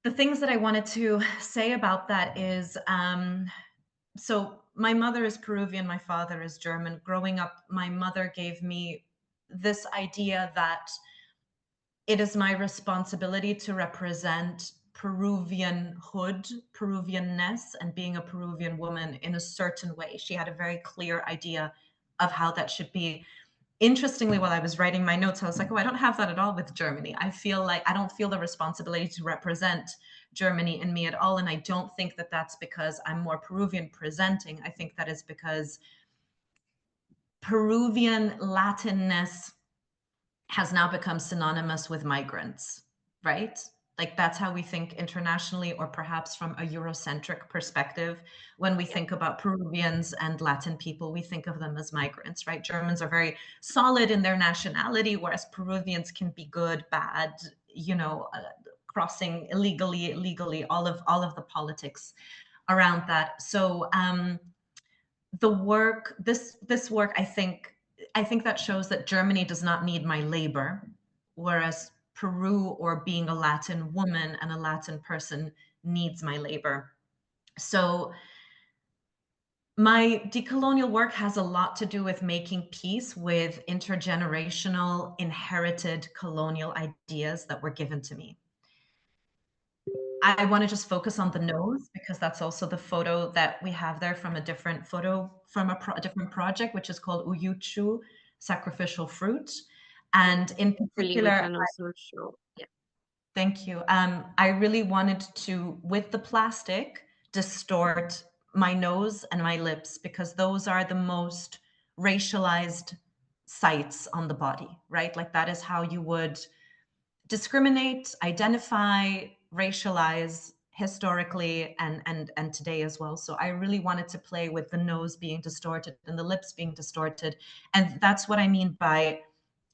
the things that I wanted to say about that is, so my mother is Peruvian, my father is German. Growing up, my mother gave me this idea that it is my responsibility to represent Peruvianhood, Peruvianness, and being a Peruvian woman in a certain way. She had a very clear idea of how that should be. Interestingly, while I was writing my notes, I was like, oh, I don't have that at all with Germany. I feel like I don't feel the responsibility to represent Germany in me at all. And I don't think that that's because I'm more Peruvian presenting. I think that is because Peruvian Latinness has now become synonymous with migrants, right? Like that's how we think internationally, or perhaps from a Eurocentric perspective. When we think about Peruvians and Latin people, we think of them as migrants, right? Germans are very solid in their nationality, whereas Peruvians can be good, bad, crossing illegally, legally, all of the politics around that. So the work, this work, I think that shows that Germany does not need my labor, whereas Peru, or being a Latin woman and a Latin person, needs my labor. So my decolonial work has a lot to do with making peace with intergenerational inherited colonial ideas that were given to me. I want to just focus on the nose because that's also the photo that we have there from a different photo from a different project, which is called Uyuchu, Sacrificial Fruit. And in particular, we can also show. Yeah. Thank you. I really wanted to, with the plastic, distort my nose and my lips because those are the most racialized sites on the body, right? Like that is how you would discriminate, identify, racialize historically and today as well. So I really wanted to play with the nose being distorted and the lips being distorted. And that's what I mean by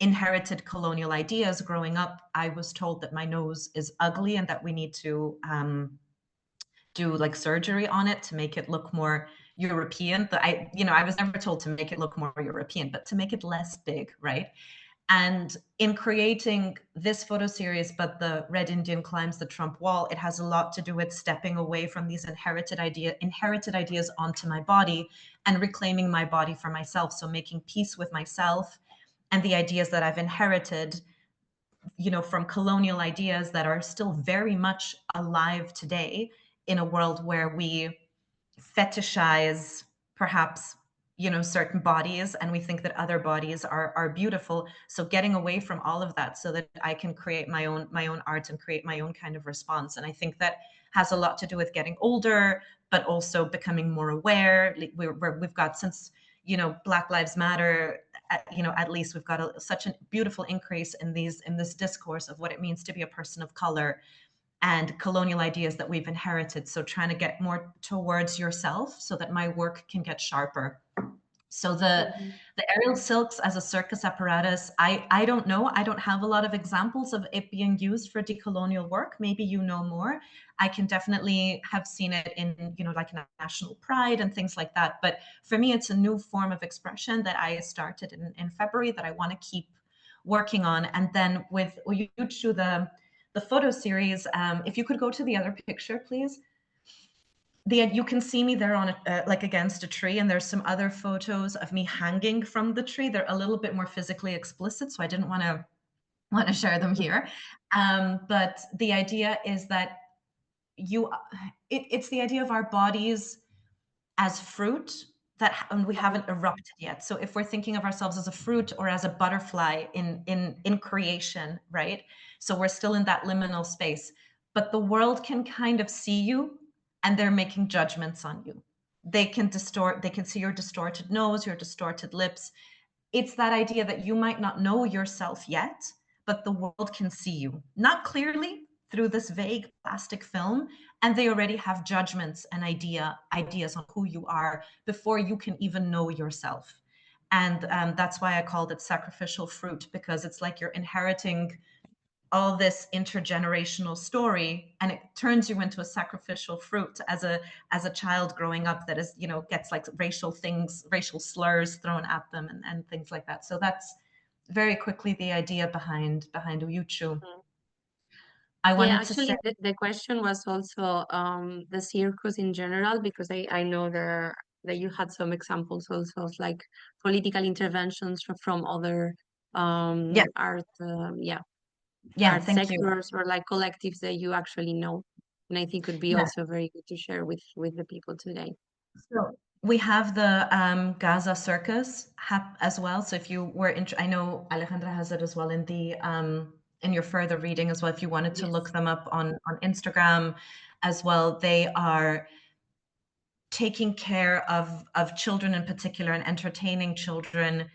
inherited colonial ideas. Growing up, I was told that my nose is ugly and that we need to do like surgery on it to make it look more European. But I was never told to make it look more European, but to make it less big, right? And in creating this photo series, but the Red Indian climbs the Trump wall, it has a lot to do with stepping away from these inherited ideas onto my body and reclaiming my body for myself. So making peace with myself and the ideas that I've inherited, from colonial ideas that are still very much alive today in a world where we fetishize perhaps certain bodies, and we think that other bodies are beautiful. So getting away from all of that so that I can create my own art and create my own kind of response. And I think that has a lot to do with getting older, but also becoming more aware. We've got, since Black Lives Matter, at least we've got such a beautiful increase in this discourse of what it means to be a person of color and colonial ideas that we've inherited. So trying to get more towards yourself so that my work can get sharper. So the aerial silks as a circus apparatus, I don't know. I don't have a lot of examples of it being used for decolonial work. Maybe you know more. I can definitely have seen it in, like national pride and things like that. But for me, it's a new form of expression that I started in February that I want to keep working on. And then with Uyuchu, the photo series, if you could go to the other picture, please. You can see me there on like against a tree, and there's some other photos of me hanging from the tree. They're a little bit more physically explicit, so I didn't want to share them here. But the idea is that it's the idea of our bodies as fruit and we haven't erupted yet. So if we're thinking of ourselves as a fruit or as a butterfly in creation, right? So we're still in that liminal space, but the world can kind of see you and they're making judgments on you. They can see your distorted nose, your distorted lips. It's that idea that you might not know yourself yet, but the world can see you, not clearly through this vague plastic film, and they already have judgments and ideas on who you are before you can even know yourself. And that's why I called it sacrificial fruit, because it's like you're inheriting all this intergenerational story, and it turns you into a sacrificial fruit as a child growing up that is, gets like racial slurs thrown at them and things like that. So that's very quickly the idea behind Uyuchu. I wanted to say, the question was also the circus in general, because I know that you had some examples also of like political interventions from other Yeah. art Yeah, art thank you. sectors or like collectives that you actually know. And I think would be Yeah. also very good to share with the people today. So we have the Gaza Circus as well. So if you were I know Alejandra has it as well in your further reading as well. If you wanted to look them up on Instagram as well, they are taking care of children in particular and entertaining children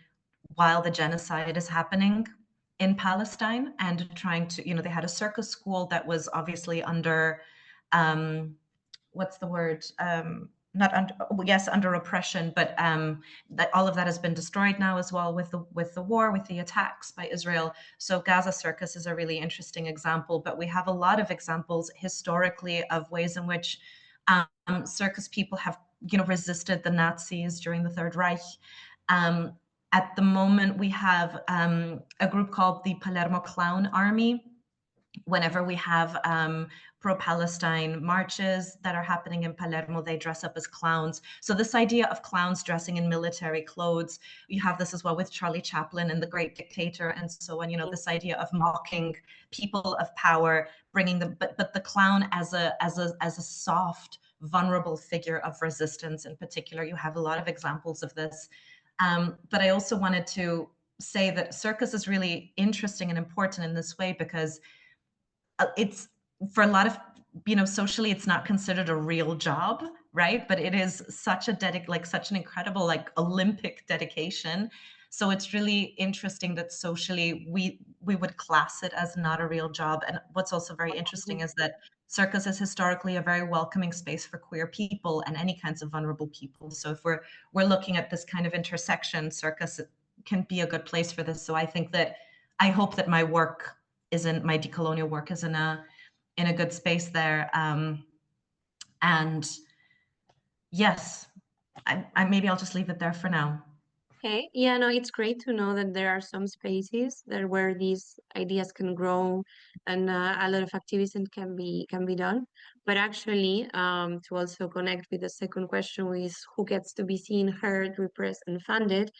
while the genocide is happening in Palestine, and trying to, they had a circus school that was obviously under, what's the word? Not under, yes, under oppression, but that all of that has been destroyed now as well with the war, with the attacks by Israel. So Gaza Circus is a really interesting example, but we have a lot of examples historically of ways in which circus people have, resisted the Nazis during the Third Reich. At the moment, we have a group called the Palermo Clown Army. Whenever we have pro-Palestine marches that are happening in Palermo, they dress up as clowns. So this idea of clowns dressing in military clothes, you have this as well with Charlie Chaplin and The Great Dictator and so on. This idea of mocking people of power, bringing them, but the clown as a soft, vulnerable figure of resistance in particular. You have a lot of examples of this. But I also wanted to say that circus is really interesting and important in this way because it's, for a lot of, socially, it's not considered a real job, right? But it is such a such an incredible, like, Olympic dedication. So it's really interesting that socially we would class it as not a real job. And what's also very interesting is that circus is historically a very welcoming space for queer people and any kinds of vulnerable people. So if we're looking at this kind of intersection, circus can be a good place for this. So I think that, I hope that my decolonial work is in a good space there. And yes, I maybe I'll just leave it there for now. Okay. Yeah, no, it's great to know that there are some spaces that where these ideas can grow and a lot of activism can be done. But actually, to also connect with the second question, which is who gets to be seen, heard, repressed, and funded.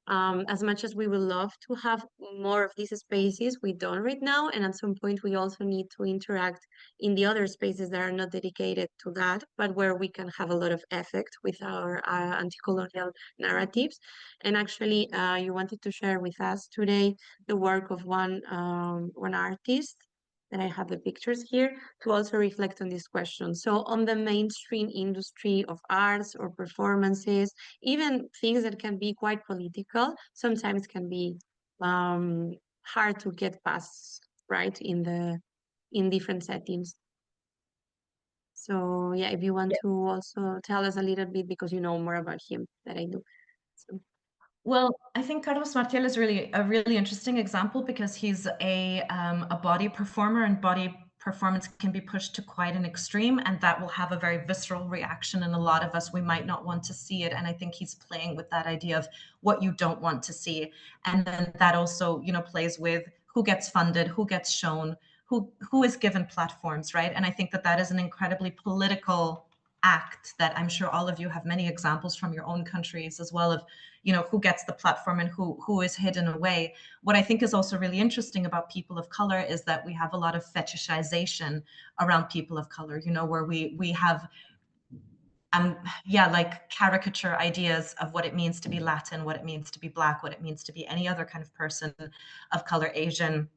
As much as we would love to have more of these spaces, we don't right now. And at some point, we also need to interact in the other spaces that are not dedicated to that, but where we can have a lot of effect with our anti-colonial narratives. And actually, you wanted to share with us today the work of one artist, that I have the pictures here, to also reflect on this question. So on the mainstream industry of arts or performances, even things that can be quite political, sometimes can be hard to get past, right, in different settings. So yeah, if you want to also tell us a little bit, because you know more about him than I do. So. Well, I think Carlos Martial is really a really interesting example because he's a body performer, and body performance can be pushed to quite an extreme, and that will have a very visceral reaction. And a lot of us, we might not want to see it. And I think he's playing with that idea of what you don't want to see. And then that also, plays with who gets funded, who gets shown, who is given platforms, right? And I think that is an incredibly political act that I'm sure all of you have many examples from your own countries as well of, who gets the platform and who is hidden away. What I think is also really interesting about people of color is that we have a lot of fetishization around people of color, where we have like caricature ideas of what it means to be Latin, what it means to be Black, what it means to be any other kind of person of color, Asian,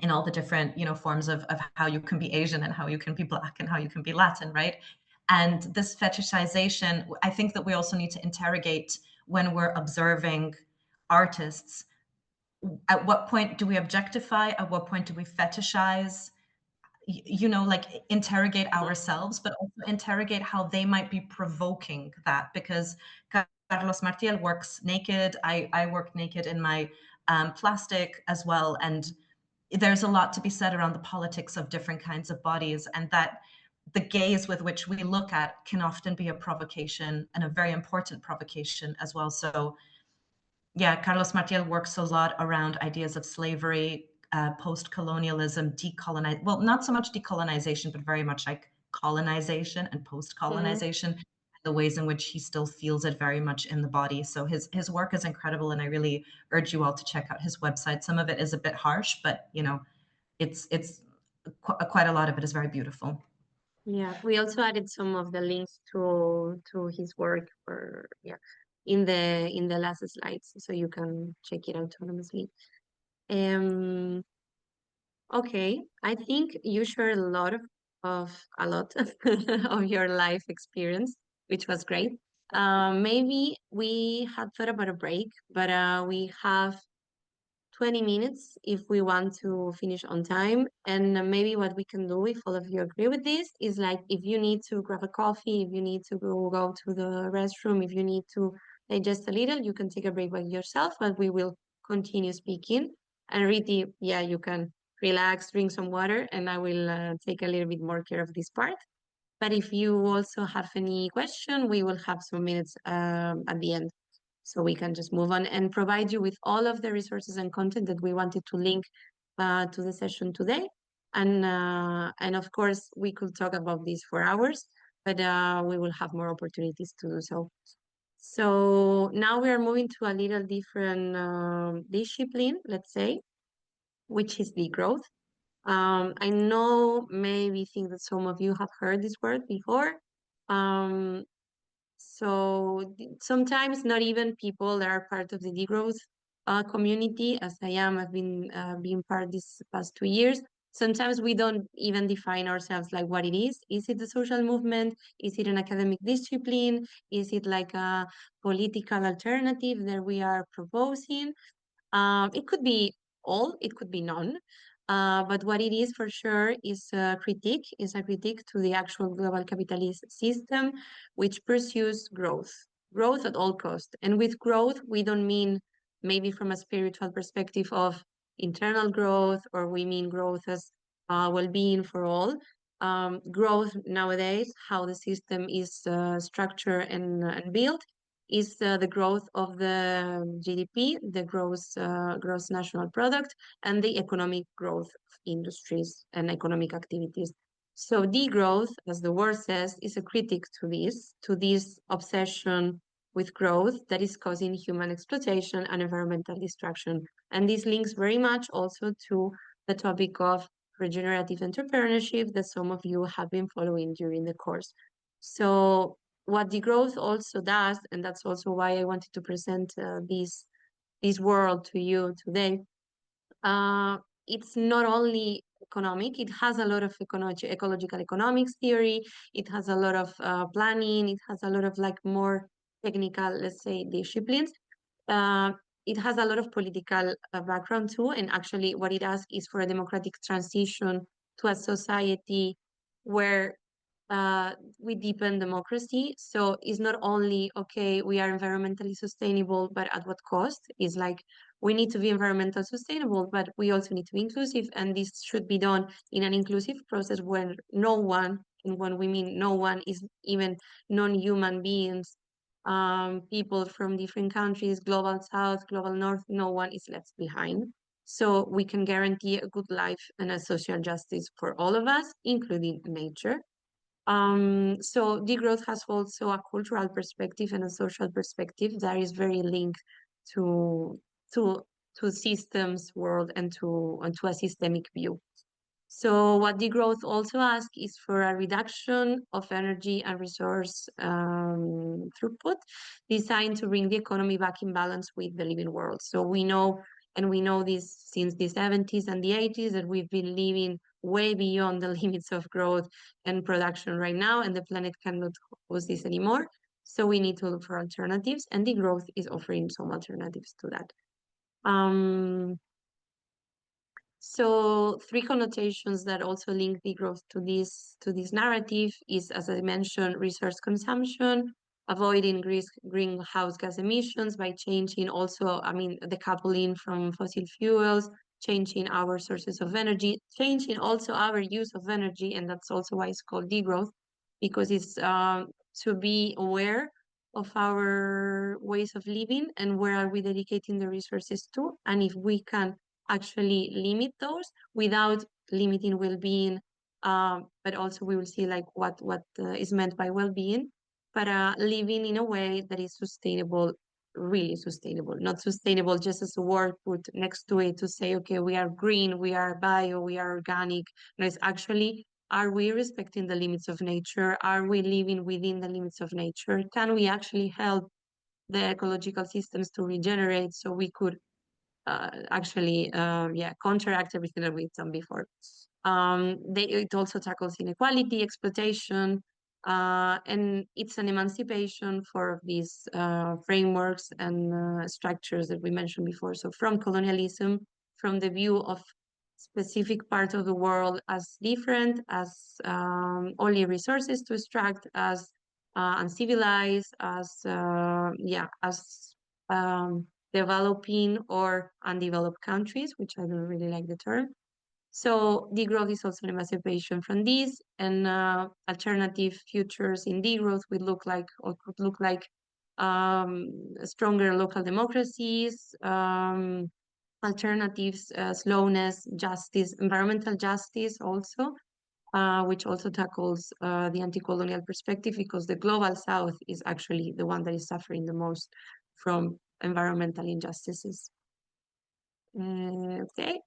in all the different, forms of how you can be Asian and how you can be Black and how you can be Latin, right? And this fetishization, I think that we also need to interrogate when we're observing artists. At what point do we objectify? At what point do we fetishize? Like interrogate ourselves, but also interrogate how they might be provoking that. Because Carlos Martial works naked. I work naked in my plastic as well. And there's a lot to be said around the politics of different kinds of bodies, and that the gaze with which we look at can often be a provocation, and a very important provocation as well. So yeah, Carlos Martial works a lot around ideas of slavery, post-colonialism, well, not so much decolonization, but very much like colonization and post-colonization. the ways in which he still feels it very much in the body. So his work is incredible, and I really urge you all to check out his website. Some of it is a bit harsh, but it's quite a lot of it is very beautiful. Yeah, we also added some of the links to his work for in the last slides, so you can check it out autonomously. Okay, I think you shared a lot of your life experience, which was great. Maybe we had thought about a break, but we have 20 minutes if we want to finish on time. And maybe what we can do, if all of you agree with this, is like if you need to grab a coffee, if you need to go to the restroom, if you need to digest a little, you can take a break by yourself, but we will continue speaking. And Ritti, yeah, you can relax, drink some water, and I will take a little bit more care of this part. But if you also have any question, we will have some minutes at the end. So we can just move on and provide you with all of the resources and content that we wanted to link to the session today. And of course, we could talk about this for hours, but we will have more opportunities to do so. So now we are moving to a little different discipline, let's say, which is degrowth. I know maybe think that some of you have heard this word before. Um, sometimes not even people that are part of the degrowth community, as I am, I've been being part these past 2 years. Sometimes we don't even define ourselves like what it is. Is it a social movement? Is it an academic discipline? Is it like a political alternative that we are proposing? It could be all, it could be none. But what it is for sure is a critique to the actual global capitalist system, which pursues growth at all costs. And with growth, we don't mean maybe from a spiritual perspective of internal growth, or we mean growth as well-being for all. Growth nowadays, how the system is structured and built, is the growth of the GDP, the gross national product, and the economic growth of industries and economic activities. So degrowth, as the word says, is a critique to this obsession with growth that is causing human exploitation and environmental destruction. And this links very much also to the topic of regenerative entrepreneurship that some of you have been following during the course. So what degrowth also does, and that's also why I wanted to present this world to you today, it's not only economic, it has a lot of ecological economics theory, it has a lot of planning, it has a lot of like more technical, let's say, disciplines. It has a lot of political background too, and actually what it asks is for a democratic transition to a society where we deepen democracy. So it's not only, okay, we are environmentally sustainable, but at what cost? It's like we need to be environmentally sustainable, but we also need to be inclusive. And this should be done in an inclusive process where no one, and when we mean no one, is even non-human beings, people from different countries, global south, global north, no one is left behind. So we can guarantee a good life and a social justice for all of us, including nature. So degrowth has also a cultural perspective and a social perspective that is very linked to to systems world and to a systemic view. So what degrowth also asks is for a reduction of energy and resource throughput designed to bring the economy back in balance with the living world. So we know, and we know this since the 70s and the 80s, that we've been living way beyond the limits of growth and production right now, and the planet cannot host this anymore. So we need to look for alternatives, and degrowth is offering some alternatives to that. So three connotations that also link degrowth to this narrative is, as I mentioned, resource consumption, avoiding greenhouse gas emissions by changing also, I mean, decoupling from fossil fuels, changing our sources of energy, changing also our use of energy, and that's also why it's called degrowth, because it's to be aware of our ways of living and where are we dedicating the resources to, and if we can actually limit those without limiting well-being, but also we will see like what is meant by well-being. but living in a way that is sustainable, really sustainable, not sustainable just as a word put next to it to say, okay, we are green, we are bio, we are organic. No, it's actually, are we respecting the limits of nature? Are we living within the limits of nature? Can we actually help the ecological systems to regenerate so we could actually counteract everything that we've done before? It also tackles inequality, exploitation, and it's an emancipation for these frameworks and structures that we mentioned before. So from colonialism, from the view of specific part of the world as different, as only resources to extract, as uncivilized, as developing or undeveloped countries, which I don't really like the term. So degrowth is also an emancipation from this, and alternative futures in degrowth would look like, or could look like, stronger local democracies, alternatives, slowness, justice, environmental justice also, which also tackles the anti-colonial perspective, because the global south is actually the one that is suffering the most from environmental injustices. Okay.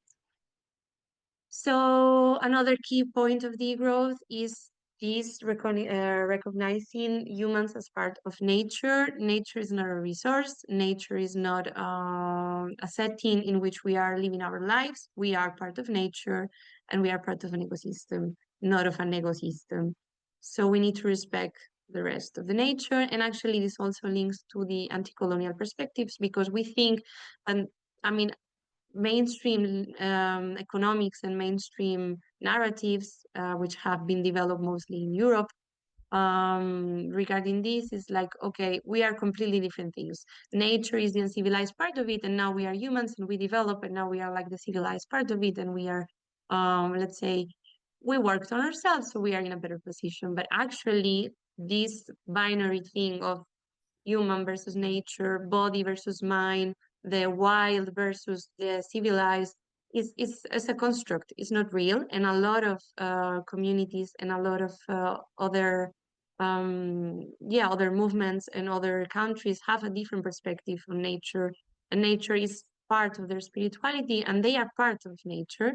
So another key point of degrowth is this recognizing humans as part of nature. Nature is not a resource. Nature is not a setting in which we are living our lives. We are part of nature, and we are part of an ecosystem, not of an ecosystem. So we need to respect the rest of the nature. And actually, this also links to the anti-colonial perspectives, because we think, and I mean, mainstream economics and mainstream narratives, which have been developed mostly in Europe, regarding this is like, okay, we are completely different things. Nature is the uncivilized part of it, and now we are humans and we develop, and now we are like the civilized part of it, and we are, let's say, we worked on ourselves, so we are in a better position. But actually, this binary thing of human versus nature, body versus mind, the wild versus the civilized, is a construct. It's not real, and a lot of communities and a lot of other other movements and other countries have a different perspective on nature, and nature is part of their spirituality, and they are part of nature.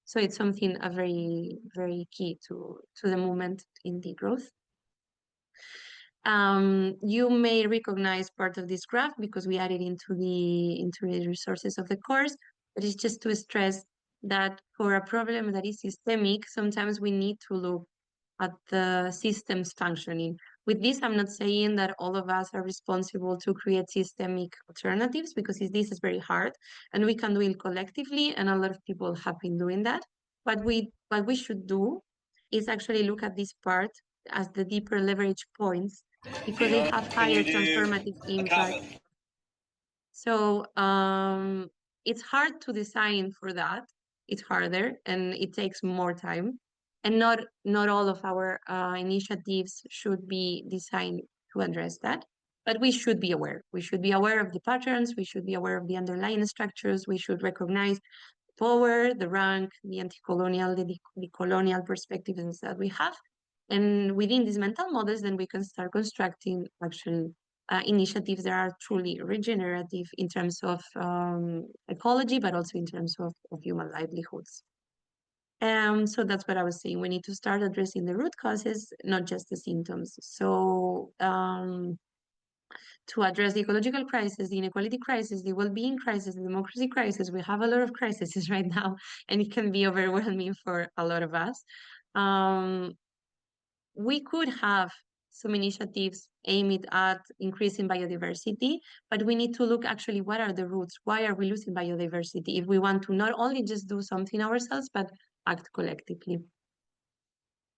So it's something a very, very key to the movement in degrowth. You may recognize part of this graph because we added into the resources of the course, but it's just to stress that for a problem that is systemic, sometimes we need to look at the systems functioning. With this, I'm not saying that all of us are responsible to create systemic alternatives, because this is very hard, and we can do it collectively, and a lot of people have been doing that. But what we should do is actually look at this part as the deeper leverage points, because they have higher transformative impact. So it's hard to design for that. It's harder and it takes more time. And not all of our initiatives should be designed to address that. But we should be aware. We should be aware of the patterns. We should be aware of the underlying structures. We should recognize power, the rank, the anti-colonial, the colonial perspectives that we have. And within these mental models, then we can start constructing actual initiatives that are truly regenerative in terms of ecology, but also in terms of human livelihoods. So that's what I was saying. We need to start addressing the root causes, not just the symptoms. So to address the ecological crisis, the inequality crisis, the well-being crisis, the democracy crisis, we have a lot of crises right now, and it can be overwhelming for a lot of us. We could have some initiatives aimed at increasing biodiversity, but we need to look actually what are the roots? Why are we losing biodiversity if we want to not only just do something ourselves, but act collectively?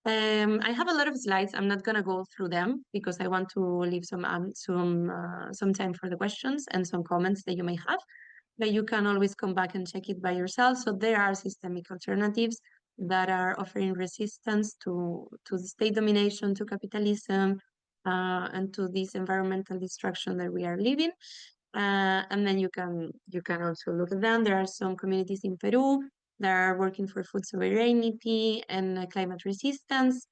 I have a lot of slides. I'm not gonna go through them because I want to leave some time for the questions and some comments that you may have, but you can always come back and check it by yourself. So there are systemic alternatives that are offering resistance to the state domination, to capitalism, and to this environmental destruction that we are living. And then you can also look at them. There are some communities in Peru that are working for food sovereignty and climate resistance,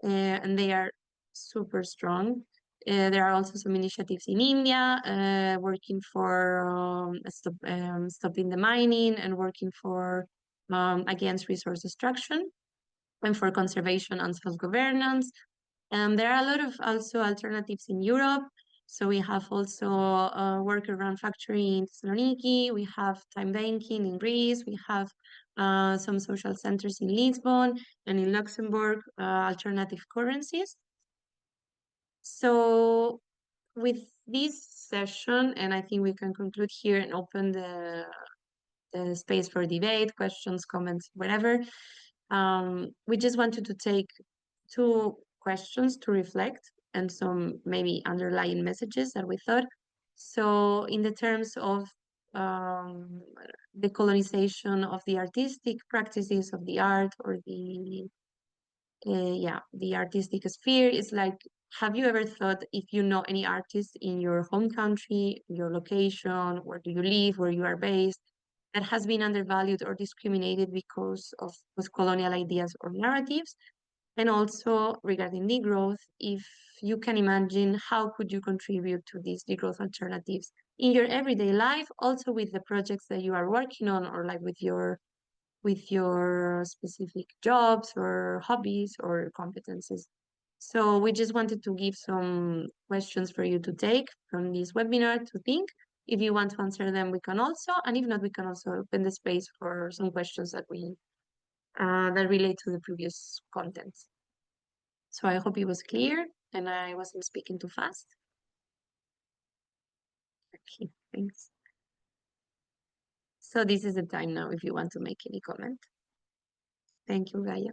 and they are super strong. There are also some initiatives in India working for stopping the mining and working for against resource extraction and for conservation and self-governance. There are a lot of also alternatives in Europe. So we have also work around factory in Thessaloniki. We have time banking in Greece. We have some social centers in Lisbon and in Luxembourg, alternative currencies. So with this session, and I think we can conclude here and open the space for debate, questions, comments, whatever. We just wanted to take two questions to reflect and some maybe underlying messages that we thought. So in the terms of the colonization of the artistic practices of the art or the artistic sphere, is like, have you ever thought if you know any artist in your home country, your location, where do you live, where you are based, that has been undervalued or discriminated because of post-colonial ideas or narratives? And also regarding degrowth, if you can imagine how could you contribute to these degrowth alternatives in your everyday life, also with the projects that you are working on, or like with your specific jobs or hobbies or competencies. So we just wanted to give some questions for you to take from this webinar to think. If you want to answer them, we can also, and if not, we can also open the space for some questions that that relate to the previous contents. So I hope it was clear and I wasn't speaking too fast. Okay, thanks. So this is the time now if you want to make any comment. Thank you, Gaia.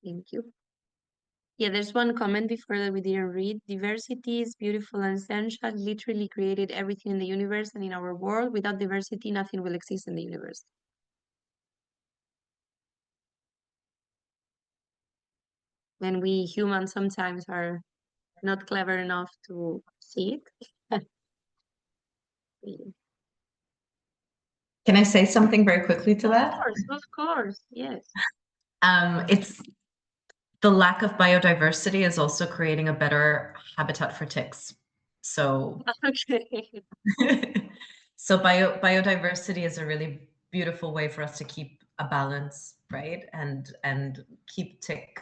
Thank you. Yeah, there's one comment before that we didn't read. Diversity is beautiful and essential. Literally created everything in the universe and in our world. Without diversity, nothing will exist in the universe. And we humans sometimes are not clever enough to see it. Can I say something very quickly to that? Of course, yes. It's the lack of biodiversity is also creating a better habitat for ticks. So, Okay. so biodiversity is a really beautiful way for us to keep a balance, right? And keep tick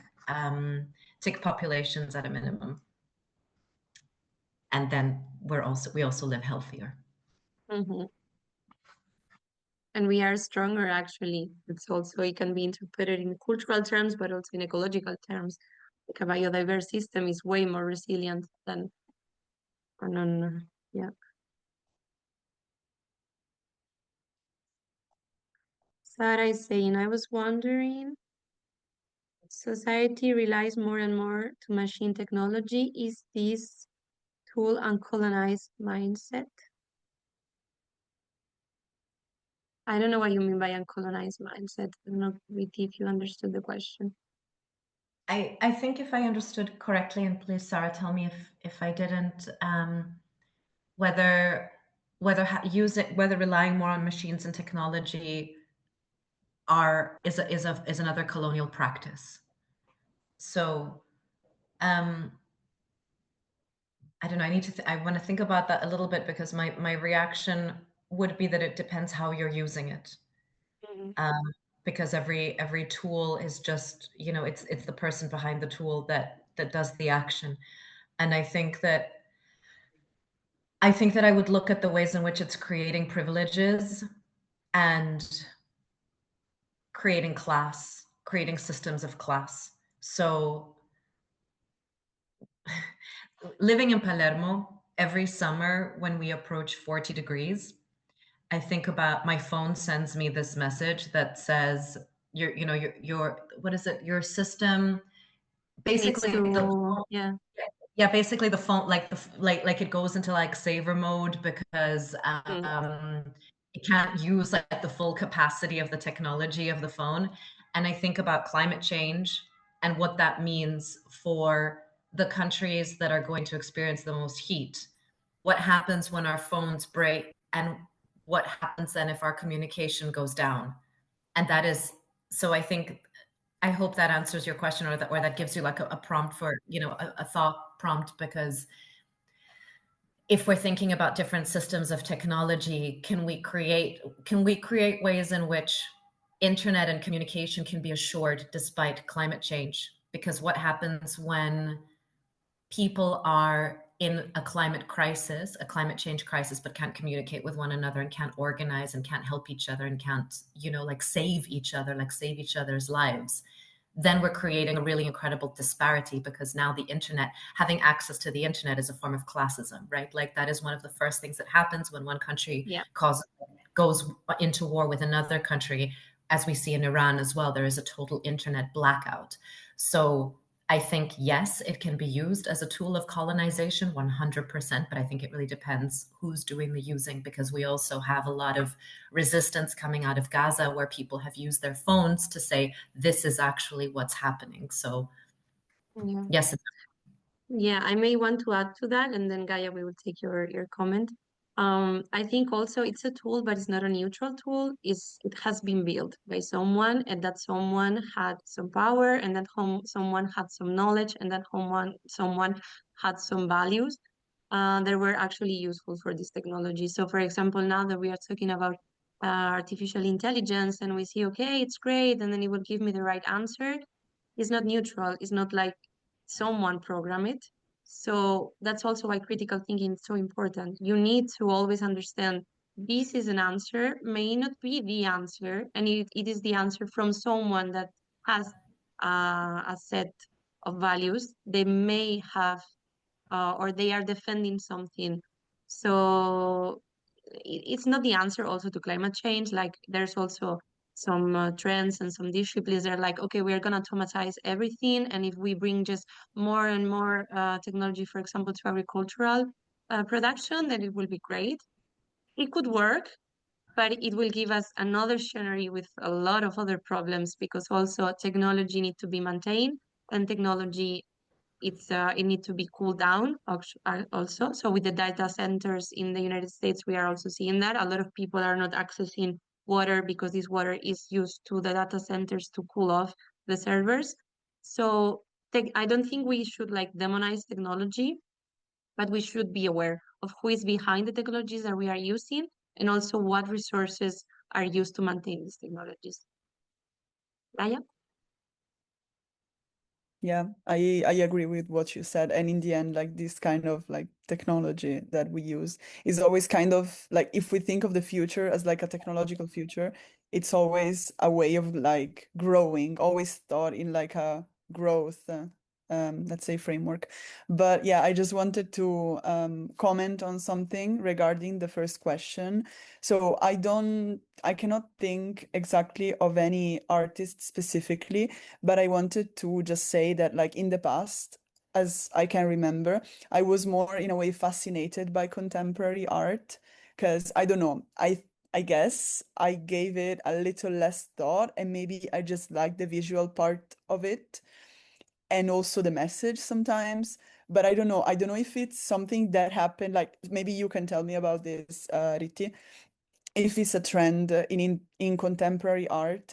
populations at a minimum. And then we also live healthier. Mm-hmm. And we are stronger, actually. It's also, it can be interpreted in cultural terms, but also in ecological terms. Like a biodiverse system is way more resilient than yeah. Sarah is saying, I was wondering, society relies more and more to machine technology. Is this tool uncolonized mindset? I don't know what you mean by uncolonized mindset. I don't know, Ritti, if you understood the question. I think if I understood correctly, and please, Sarah, tell me if I didn't, whether relying more on machines and technology is another colonial practice. So, I don't know. I want to think about that a little bit, because my reaction would be that it depends how you're using it. Mm-hmm. Because every tool is just, it's the person behind the tool that does the action. And I think that I would look at the ways in which it's creating privileges and creating systems of class. So living in Palermo, every summer when we approach 40 degrees, I think about, my phone sends me this message that says, your what is it? Your system, basically basically the phone, like it goes into like saver mode, because it can't use like the full capacity of the technology of the phone. And I think about climate change and what that means for the countries that are going to experience the most heat, what happens when our phones break, and what happens then if our communication goes down. And that is, so I hope that answers your question, or that gives you like a prompt for, a thought prompt, because if we're thinking about different systems of technology, can we create ways in which internet and communication can be assured despite climate change? Because what happens when people are in a climate change crisis, but can't communicate with one another and can't organize and can't help each other and can't, save each other, save each other's lives? Then we're creating a really incredible disparity, because now the internet, having access to the internet, is a form of classism, right? Like, that is one of the first things that happens when one country goes into war with another country. As we see in Iran as well, there is a total internet blackout. So I think, yes, it can be used as a tool of colonization, 100%, but I think it really depends who's doing the using, because we also have a lot of resistance coming out of Gaza, where people have used their phones to say, this is actually what's happening. So yes. Yeah, I may want to add to that, and then Gaia, we will take your comment. I think also it's a tool, but it's not a neutral tool. It has been built by someone, and that someone had some power, and that someone had some knowledge, and that someone had some values that were actually useful for this technology. So, for example, now that we are talking about artificial intelligence, and we see, okay, it's great, and then it will give me the right answer. It's not neutral. It's not like someone program it. So that's also why critical thinking is so important. You need to always understand this is an answer, may not be the answer, and it is the answer from someone that has a set of values. They may have, or they are defending something. So it's not the answer also to climate change. Like, there's also some trends and some disciplines that are like, okay, we are going to automatize everything, and if we bring just more and more technology, for example, to agricultural production, then it will be great. It could work, but it will give us another scenario with a lot of other problems, because also technology needs to be maintained, and technology, it needs to be cooled down also. So with the data centers in the United States, we are also seeing that a lot of people are not accessing water, because this water is used to the data centers to cool off the servers. So I don't think we should like demonize technology, but we should be aware of who is behind the technologies that we are using, and also what resources are used to maintain these technologies. Raya? Yeah, I agree with what you said. And in the end, like, this kind of like technology that we use is always kind of like, if we think of the future as like a technological future, it's always a way of like growing, always thought in like a growth, let's say, framework. But yeah, I just wanted to comment on something regarding the first question. So I cannot think exactly of any artist specifically, but I wanted to just say that, like, in the past, as I can remember, I was more in a way fascinated by contemporary art, because I don't know, I guess I gave it a little less thought, and maybe I just like the visual part of it and also the message sometimes. But I don't know if it's something that happened, like, maybe you can tell me about this, Ritti, if it's a trend in contemporary art.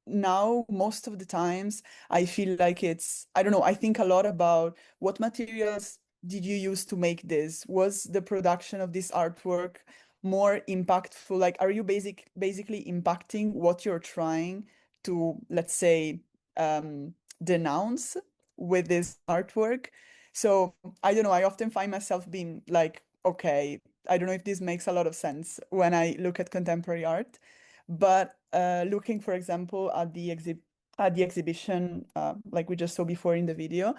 Now, most of the times, I feel like it's, I don't know, I think a lot about what materials did you use to make this? Was the production of this artwork more impactful? Like, are you basically impacting what you're trying to, let's say, denounce with this artwork? So I don't know, I often find myself being like, okay, I don't know if this makes a lot of sense when I look at contemporary art. But looking, for example, at the exhibition, like we just saw before in the video,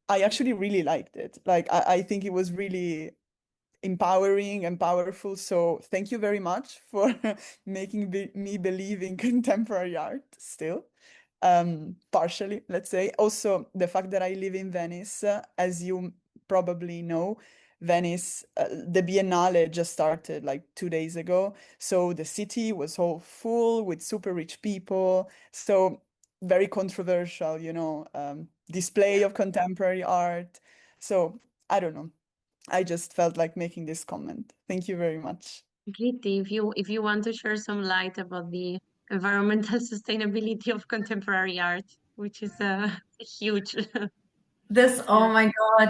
I actually really liked it. Like, I think it was really empowering and powerful. So thank you very much for making me believe in contemporary art still. Partially, let's say. Also, the fact that I live in Venice, as you probably know, Venice, the Biennale just started like 2 days ago. So the city was all full with super rich people. So very controversial, display of contemporary art. So I don't know. I just felt like making this comment. Thank you very much. Ritti, if you want to share some light about the environmental sustainability of contemporary art, which is huge. This, oh Yeah. my God,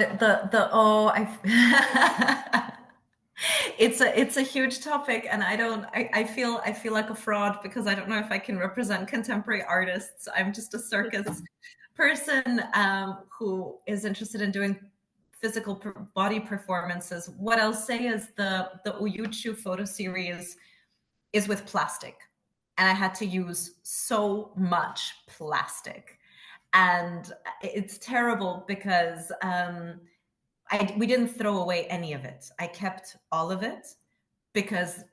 it's a huge topic, and I feel like a fraud because I don't know if I can represent contemporary artists. I'm just a circus person who is interested in doing physical body performances. What I'll say is the Uyuchu photo series is with plastic, and I had to use so much plastic, and it's terrible because we didn't throw away any of it. I kept all of it because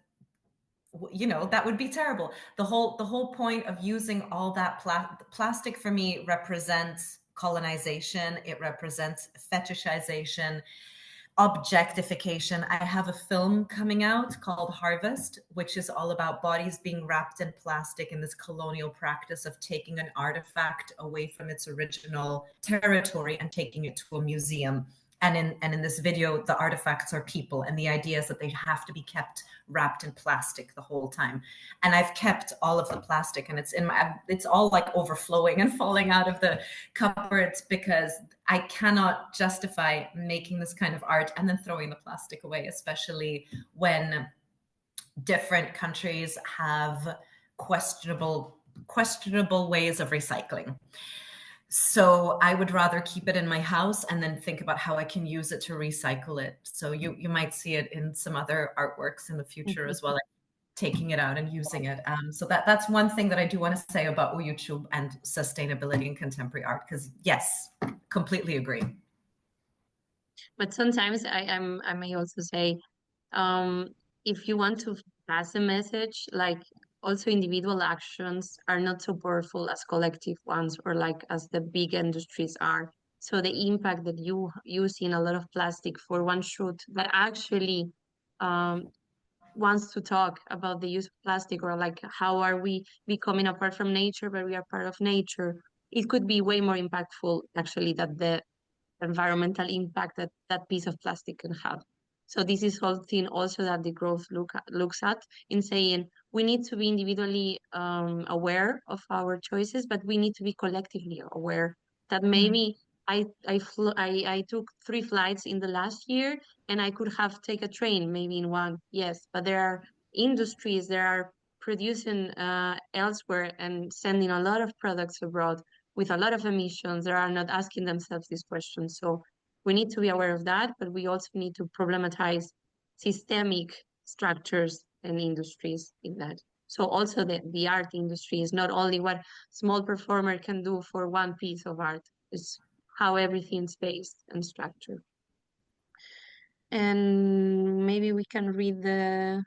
that would be terrible. The whole point of using all that plastic for me represents colonization. It represents fetishization, objectification. I have a film coming out called Harvest, which is all about bodies being wrapped in plastic in this colonial practice of taking an artifact away from its original territory and taking it to a museum. And in this video, the artifacts are people, and the idea is that they have to be kept wrapped in plastic the whole time. And I've kept all of the plastic, and it's all like overflowing and falling out of the cupboards because I cannot justify making this kind of art and then throwing the plastic away, especially when different countries have questionable ways of recycling. So I would rather keep it in my house and then think about how I can use it to recycle it. So you might see it in some other artworks in the future as well, like taking it out and using it. So that's one thing that I do want to say about YouTube and sustainability in contemporary art, because yes, completely agree. But sometimes I may also say, if you want to pass a message, like also individual actions are not so powerful as collective ones or like as the big industries are. So the impact that you using a lot of plastic for one shoot that actually wants to talk about the use of plastic or like how are we becoming apart from nature, but we are part of nature. It could be way more impactful actually that the environmental impact that that piece of plastic can have. So this is something also that Degrowth looks at in saying we need to be individually aware of our choices, but we need to be collectively aware that maybe I took 3 flights in the last year and I could have taken a train maybe in one. Yes, but there are industries that are producing elsewhere and sending a lot of products abroad with a lot of emissions that are not asking themselves these questions. So we need to be aware of that, but we also need to problematize systemic structures and industries in that. So also the art industry is not only what small performer can do for one piece of art, it's how everything's based and structured. And maybe we can read the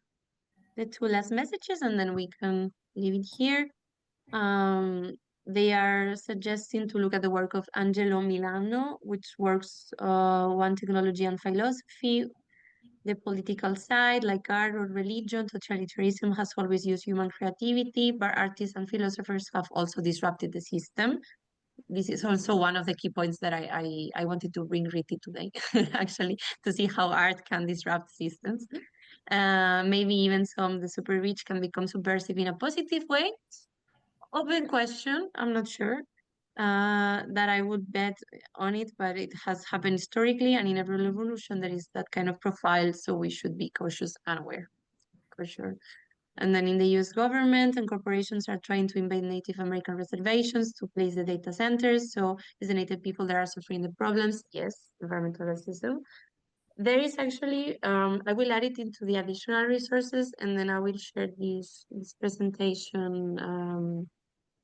2 last messages and then we can leave it here. They are suggesting to look at the work of Angelo Milano, which works one technology and philosophy, the political side, like art or religion. Totalitarianism has always used human creativity, but artists and philosophers have also disrupted the system. This is also one of the key points that I wanted to bring Ritti today, actually, to see how art can disrupt systems. Maybe even the super rich can become subversive in a positive way. Open question, I'm not sure that I would bet on it, but it has happened historically, and in every revolution there is that kind of profile, so we should be cautious and aware, for sure. And then in the US government and corporations are trying to invade Native American reservations to place the data centers, so it's the Native people that are suffering the problems. Yes, environmental racism. There is actually, I will add it into the additional resources, and then I will share this presentation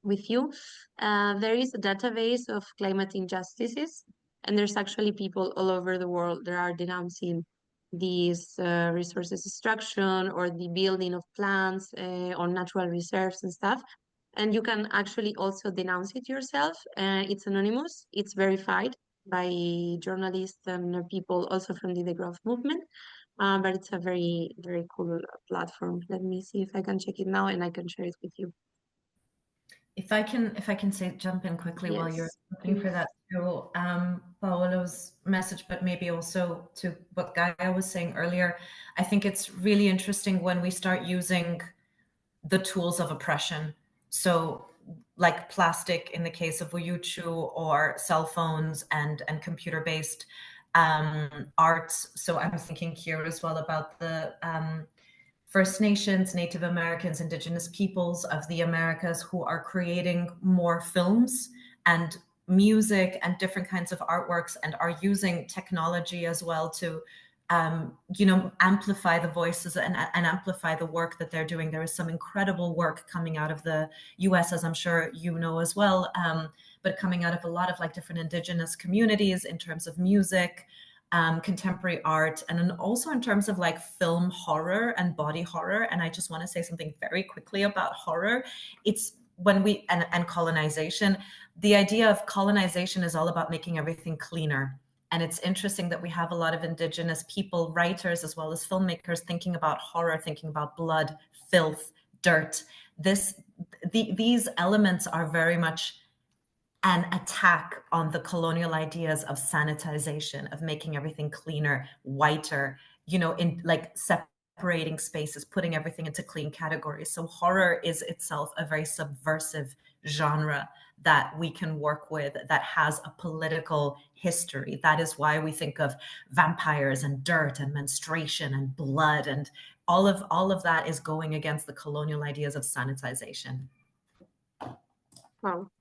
with you. There is a database of climate injustices, and there's actually people all over the world that are denouncing these resources destruction or the building of plants on natural reserves and stuff. And you can actually also denounce it yourself. It's anonymous, it's verified by journalists and people also from the Degrowth movement. But it's a very, very cool platform. Let me see if I can check it now and I can share it with you. If I can say jump in quickly while you're Yes, looking for please. that to Paolo's message, but maybe also to what Gaia was saying earlier. I think it's really interesting when we start using the tools of oppression. So like plastic in the case of Uyuchu, or cell phones and computer-based arts. So I'm thinking here as well about the First Nations, Native Americans, Indigenous peoples of the Americas who are creating more films and music and different kinds of artworks, and are using technology as well to amplify the voices and amplify the work that they're doing. There is some incredible work coming out of the US, as I'm sure you know as well, but coming out of a lot of like different Indigenous communities in terms of music, contemporary art, and then also in terms of like film horror and body horror. And I just want to say something very quickly about horror. It's when we and colonization, the idea of colonization is all about making everything cleaner. And it's interesting that we have a lot of Indigenous people, writers, as well as filmmakers, thinking about horror, thinking about blood, filth, dirt. These elements are very much an attack on the colonial ideas of sanitization, of making everything cleaner, whiter, in like separating spaces, putting everything into clean categories. So horror is itself a very subversive genre that we can work with, that has a political history. That is why we think of vampires and dirt and menstruation and blood, and all of that is going against the colonial ideas of sanitization. Wow.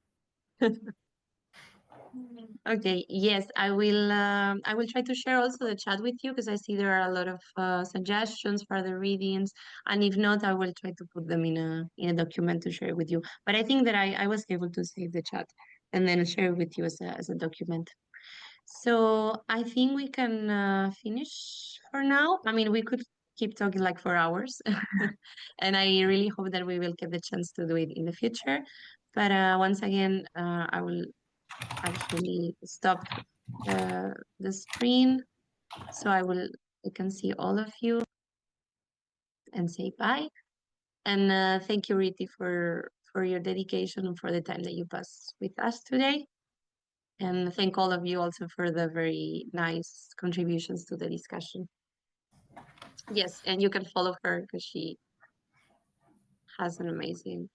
Okay, yes, I will. I will try to share also the chat with you, because I see there are a lot of suggestions for the readings, and if not, I will try to put them in a document to share with you. But I think that I was able to save the chat and then share with you as a document. So I think we can finish for now. I mean, we could keep talking like for hours, and I really hope that we will get the chance to do it in the future. But once again, I will actually stop the screen, so I can see all of you and say bye. And thank you, Ritti, for your dedication and for the time that you passed with us today. And thank all of you also for the very nice contributions to the discussion. Yes, and you can follow her because she has an amazing.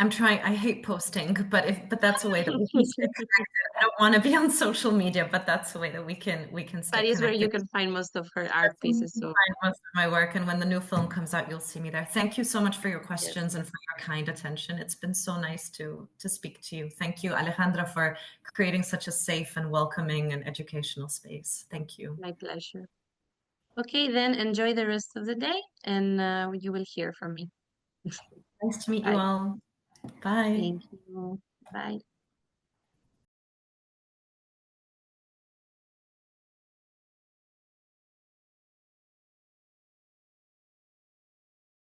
I'm trying. I hate posting, but that's a way that we can stay connected. I don't want to be on social media, but that's the way that we can stay That is where you connected. can find most of her art pieces. So Find most of my work, and when the new film comes out, you'll see me there. Thank you so much for your questions and for your kind attention. It's been so nice to speak to you. Thank you, Alejandra, for creating such a safe and welcoming and educational space. Thank you. My pleasure. Okay, then enjoy the rest of the day, and you will hear from me. Nice to meet you Bye. all. Bye. Thank you. Bye.